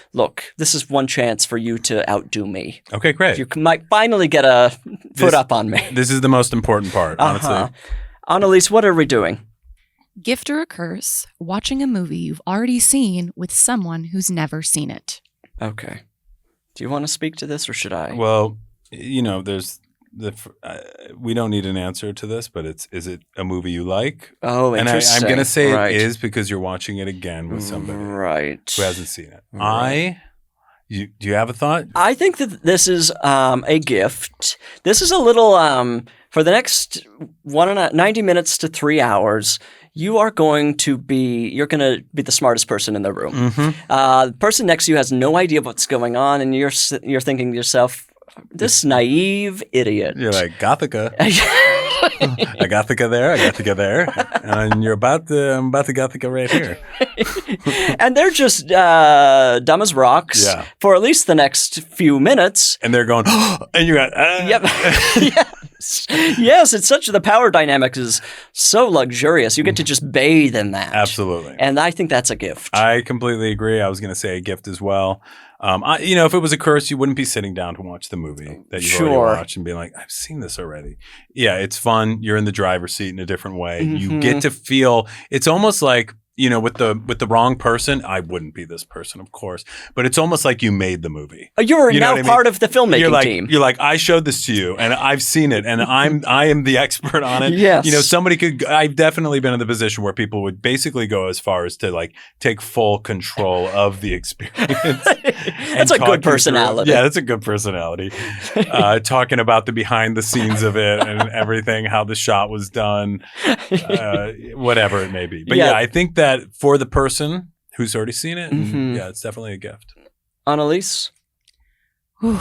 this is one chance for you to outdo me. Okay, great. You might finally get a foot up on me. This is the most important part, honestly. Annalise, what are we doing? Gift or a curse, watching a movie you've already seen with someone who's never seen it. Okay. Do you want to speak to this or should I? Well, there's we don't need an answer to this, but is it a movie you like? Oh, interesting. And I'm going to say it is because you're watching it again with somebody who hasn't seen it. Right. Do you have a thought? I think that this is a gift. This is a little, for the next 90 minutes to 3 hours, you're going to be the smartest person in the room. Mm-hmm. The person next to you has no idea what's going on, and you're thinking to yourself, this naive idiot. You're like, Gothica. I Gothica there, I Gothica there. And I'm about to Gothica right here. And they're just dumb as rocks for at least the next few minutes. And they're going, and you're like, Yep. Yes, it's the power dynamic is so luxurious. You get to just bathe in that. Absolutely. And I think that's a gift. I completely agree. I was going to say a gift as well. If it was a curse, you wouldn't be sitting down to watch the movie that you've already watched and being like, I've seen this already. Yeah, it's fun. You're in the driver's seat in a different way. Mm-hmm. You get to feel, it's almost like, with the wrong person, I wouldn't be this person, of course. But it's almost like you made the movie. You're now part of the filmmaking team. You're like, I showed this to you, and I've seen it, and I am the expert on it. Yes. Somebody could. I've definitely been in the position where people would basically go as far as to take full control of the experience. That's a good personality. Yeah, that's a good personality. Talking about the behind the scenes of it and everything, how the shot was done, whatever it may be. But I think that for the person who's already seen it, it's definitely a gift. Annalise? Whew.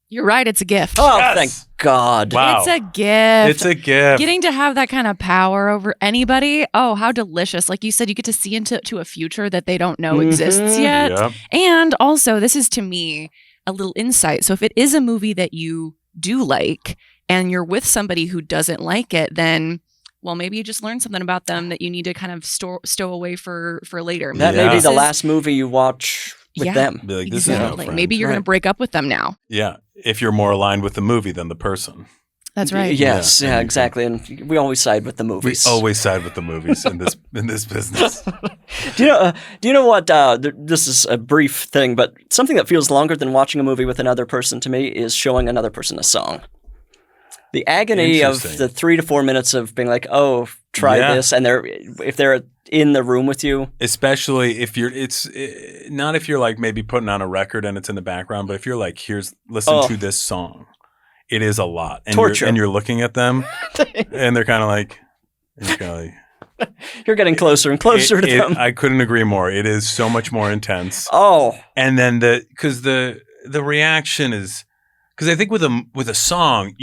You're right, it's a gift. Oh, thank God. Wow. It's a gift. It's a gift. Getting to have that kind of power over anybody, oh, how delicious. Like you said, you get to see into a future that they don't know exists yet. Yep. And also, this is to me a little insight. So if it is a movie that you do like and you're with somebody who doesn't like it, then maybe you just learned something about them that you need to kind of stow away for later. That may be the last movie you watch with them. Be like, this exactly. is no Maybe you're going to break up with them now. Yeah, if you're more aligned with the movie than the person. That's right. Yes, exactly. And we always side with the movies. We always side with the movies in this business. Do you know what? This is a brief thing, but something that feels longer than watching a movie with another person to me is showing another person a song. The agony of the 3 to 4 minutes of being like, "Oh, try this," and if they're in the room with you, especially if it's not if you're like maybe putting on a record and it's in the background, but if you're like, listen to this song, it is a lot. And torture. You're looking at them, and they're kind of like, You're getting closer and closer to them. I couldn't agree more. It is so much more intense. Oh. And then because the reaction is, because I think with a song,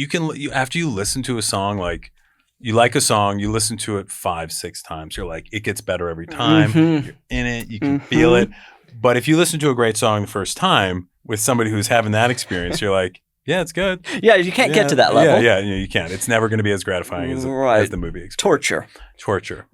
after you listen to a song, like you like a song, you listen to it 5-6 times. You're like, it gets better every time. Mm-hmm. You're in it. You can feel it. But if you listen to a great song the first time with somebody who's having that experience, you're like, yeah, it's good. Yeah, you can't get to that level. Yeah, you can't. It's never going to be as gratifying as the movie experience. Torture.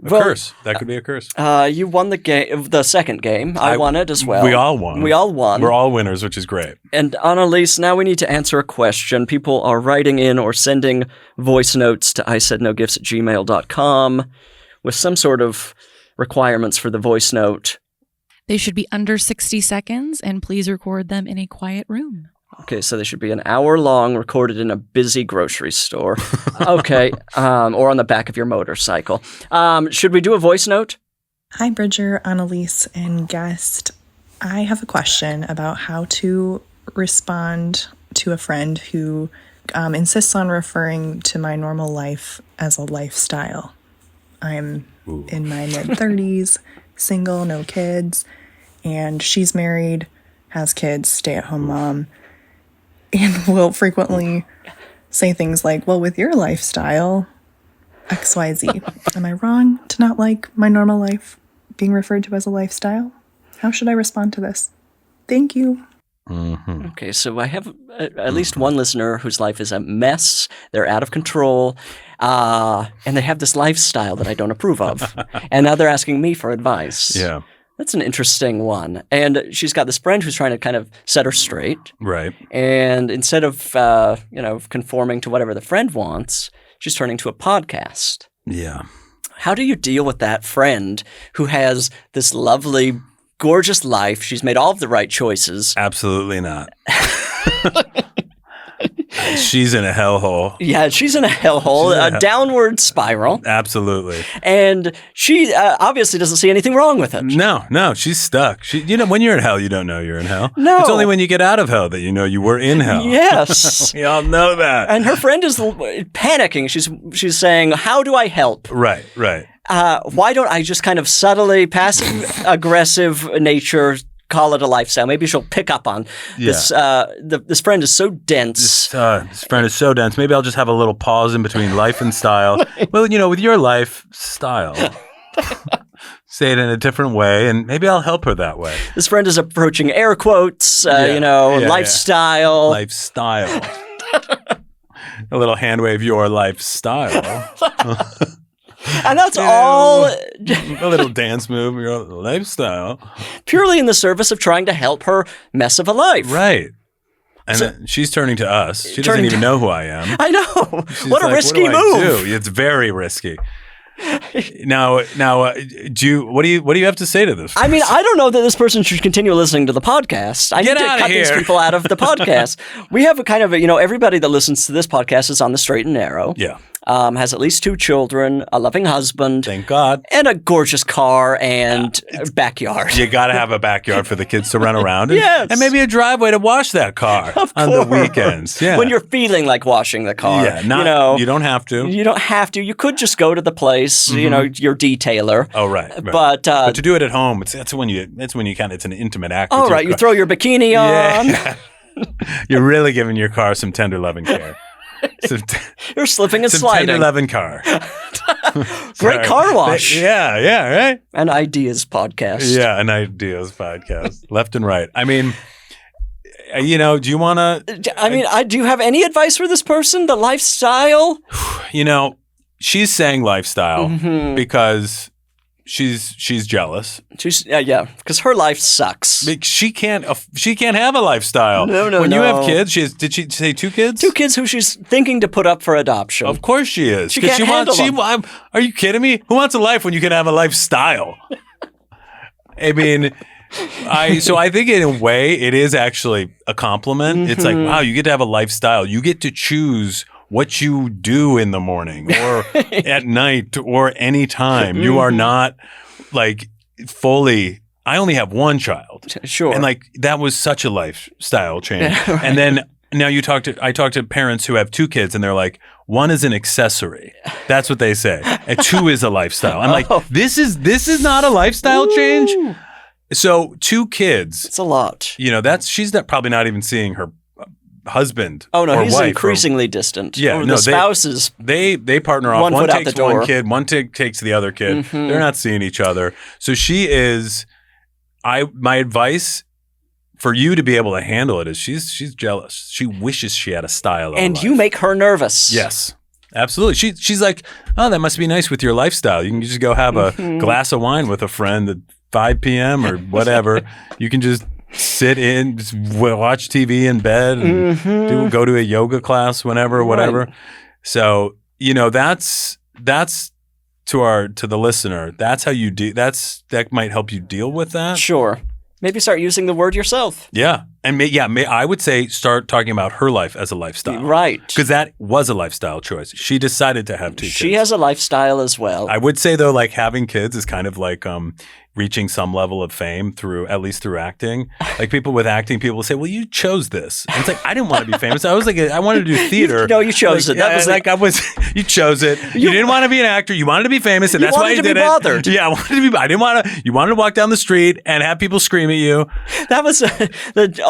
A curse. That could be a curse. You won the second game. I won it as well. We all won. We're all winners, which is great. And Annalise, now we need to answer a question. People are writing in or sending voice notes to isaidnogifts@gmail.com with some sort of requirements for the voice note. They should be under 60 seconds, and please record them in a quiet room. Okay, so they should be an hour long, recorded in a busy grocery store. Okay, or on the back of your motorcycle. Should we do a voice note? Hi, Bridger, Annalise, and guest. I have a question about how to respond to a friend who insists on referring to my normal life as a lifestyle. I'm in my mid-30s, single, no kids, and she's married, has kids, stay-at-home mom, and will frequently say things like, well, with your lifestyle, XYZ. Am I wrong to not like my normal life being referred to as a lifestyle? How should I respond to this? Thank you. Mm-hmm. Okay, so I have at least one listener whose life is a mess. They're out of control, and they have this lifestyle that I don't approve of. And now they're asking me for advice. Yeah. That's an interesting one. And she's got this friend who's trying to kind of set her straight. Right. And instead of, conforming to whatever the friend wants, she's turning to a podcast. Yeah. How do you deal with that friend who has this lovely, gorgeous life? She's made all of the right choices. Absolutely not. She's in a hellhole. Yeah, she's in a hellhole, a downward spiral. Absolutely. And she obviously doesn't see anything wrong with it. No, she's stuck. When you're in hell, you don't know you're in hell. No. It's only when you get out of hell that you know you were in hell. Yes. We all know that. And her friend is panicking. She's saying, how do I help? Right. Why don't I just kind of subtly, passive-aggressive nature call it a lifestyle? Maybe she'll pick up on this. This friend is so dense. This friend is so dense. Maybe I'll just have a little pause in between life and style. Well, with your lifestyle, say it in a different way, and maybe I'll help her that way. This friend is approaching air quotes, lifestyle. Lifestyle. A little hand wave, your lifestyle. And that's all. A little dance move, your lifestyle. Purely in the service of trying to help her mess of a life. Right. And then she's turning to us. She doesn't even know who I am. I know. She's what a like, risky what do move. I do? It's very risky. Now, what do you have to say to this? I mean, I don't know that this person should continue listening to the podcast. I need to cut these people out of the podcast. We have a kind of everybody that listens to this podcast is on the straight and narrow. Yeah. Has at least 2 children, a loving husband. Thank God. And a gorgeous car and a backyard. You got to have a backyard for the kids to run around. Yes. And maybe a driveway to wash that car on the weekends. Yeah. When you're feeling like washing the car. Yeah. You don't have to. You don't have to. You could just go to the place, your detailer. Oh, right. But to do it at home, that's when you kind of, it's an intimate act. Oh, right. You throw your bikini on. Yeah. You're really giving your car some tender loving care. You're slipping and some sliding. Tender loving car. Great car wash. Yeah, right? An ideas podcast. Yeah, an ideas podcast. Left and right. I mean, do you want to... I mean, do you have any advice for this person? The lifestyle? She's saying lifestyle because she's jealous. She's because her life sucks. She can't have a lifestyle. No. When you have kids, did she say 2 kids? 2 kids who she's thinking to put up for adoption. Of course she is. She can't handle them. Are you kidding me? Who wants a life when you can have a lifestyle? I mean, so I think in a way it is actually a compliment. It's like, wow, you get to have a lifestyle. You get to choose what you do in the morning or at night or any time. You are not like fully. I only have 1 child. Sure. And that was such a lifestyle change. Right. And then Now I talk to parents who have 2 kids and they're like, 1 is an accessory. That's what they say. And 2 is a lifestyle. I'm like, this is not a lifestyle change. So 2 kids. It's a lot. You know, she's probably not even seeing her husband. Oh no, or he's wife increasingly distant. Yeah, the spouses. They partner off. One takes one kid, one takes the other kid. Mm-hmm. They're not seeing each other. So she is. My advice for you to be able to handle it is she's jealous. She wishes she had a style. And you make her nervous. Yes, absolutely. She's like, oh, that must be nice with your lifestyle. You can just go have a glass of wine with a friend at 5 p.m. or whatever. You can just sit in, just watch TV in bed, and go to a yoga class whenever, whatever. Right. So that's to the listener. That's how you do. That might help you deal with that. Sure. Maybe start using the word yourself. Yeah. And I would say start talking about her life as a lifestyle. Right. Because that was a lifestyle choice. She decided to have 2 kids. She has a lifestyle as well. I would say, though, like having kids is kind of like reaching some level of fame at least through acting. Like people with acting, people will say, well, you chose this. And it's like, I didn't want to be famous. I was like, I wanted to do theater. No, you chose it. That was you chose it. You didn't want to be an actor. You wanted to be famous. And that's why you did it. You wanted to be bothered. Yeah, you wanted to walk down the street and have people scream at you. That was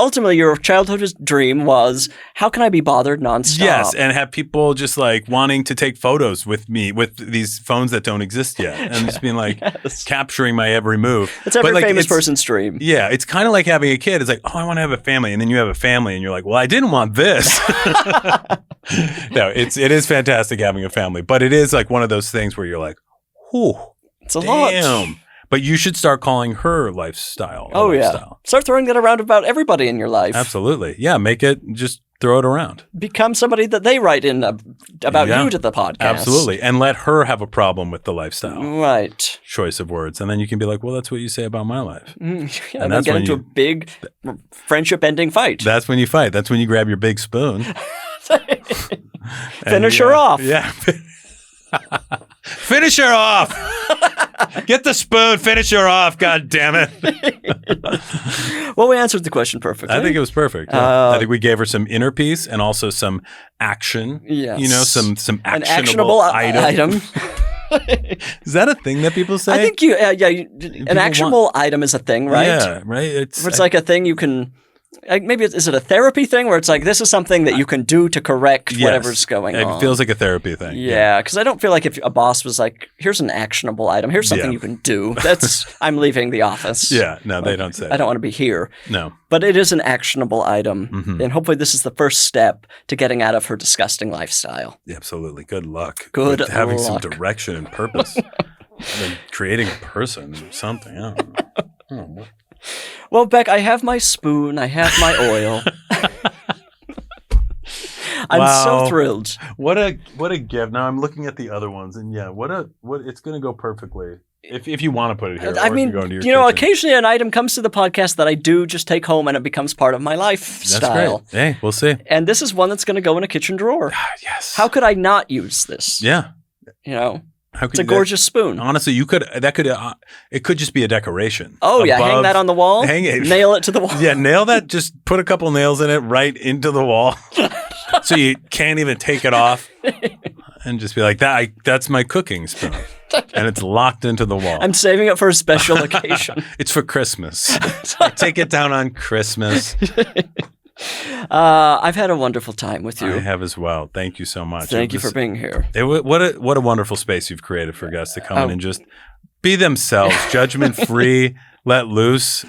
ultimately your childhood dream was, how can I be bothered nonstop? Yes, and have people just like wanting to take photos with me with these phones that don't exist yet, and just being like capturing my every move. It's every famous person's dream. Yeah, it's kind of like having a kid. It's like, oh, I want to have a family, and then you have a family, and you're like, well, I didn't want this. No, it is fantastic having a family, but it is like one of those things where you're like, whew, it's a lot. But you should start calling her lifestyle. Yeah. Start throwing that around about everybody in your life. Absolutely. Yeah. Make it, just throw it around. Become somebody that they write in about you to the podcast. Absolutely. And let her have a problem with the lifestyle. Right. Choice of words. And then you can be like, well, that's what you say about my life. Yeah, and then get into a big friendship-ending fight. That's when you fight. That's when you grab your big spoon. Finish her off. Yeah. Finish her off. Get the spoon. Finish her off. God damn it. Well, we answered the question perfectly. I think it was perfect. Yeah. I think we gave her some inner peace and also some action. Yes. Some actionable item. Is that a thing that people say? I think an actionable item is a thing, right? Yeah, right. It's like a thing you can. Maybe is it a therapy thing where it's like this is something that you can do to correct whatever's going on? It feels like a therapy thing. Yeah, because I don't feel like if a boss was like, "Here's an actionable item. Here's something you can do." I'm leaving the office. Yeah, no, they don't say. I don't want to be here. No, but it is an actionable item, and hopefully this is the first step to getting out of her disgusting lifestyle. Absolutely. Good luck. Good with having luck. some direction and purpose, and creating a person or something. I don't know. Well, Beck, I have my spoon. I have my oil. I'm so thrilled. What a gift. Now I'm looking at the other ones, and what it's going to go perfectly if you want to put it here. I mean, occasionally an item comes to the podcast that I do just take home, and it becomes part of my lifestyle. That's great. Hey, we'll see. And this is one that's going to go in a kitchen drawer. Yes. How could I not use this? Yeah. It's a gorgeous spoon. Honestly, it could just be a decoration. Oh, yeah. Hang that on the wall. Nail it to the wall. Yeah, nail that. Just put a couple nails in it right into the wall. So you can't even take it off. And just be like, that's my cooking spoon. And it's locked into the wall. I'm saving it for a special occasion. It's for Christmas. Take it down on Christmas. I've had a wonderful time with you. I have as well. Thank you so much. Thank you for being here. What a wonderful space you've created for guests to come in and just be themselves, judgment-free, let loose.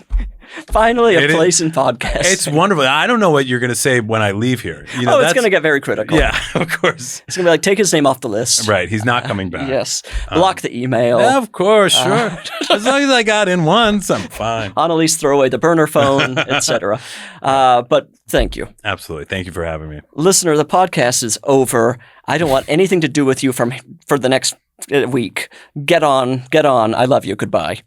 Finally, a place in podcast. It's wonderful. I don't know what you're going to say when I leave here. It's going to get very critical. Yeah, of course. It's going to be like, take his name off the list. Right. He's not coming back. Yes. Block the email. Yeah, of course. Sure. As long as I got in once, I'm fine. Annalise, throw away the burner phone, etc. But thank you. Absolutely. Thank you for having me. Listener, the podcast is over. I don't want anything to do with you for the next week. Get on. I love you. Goodbye.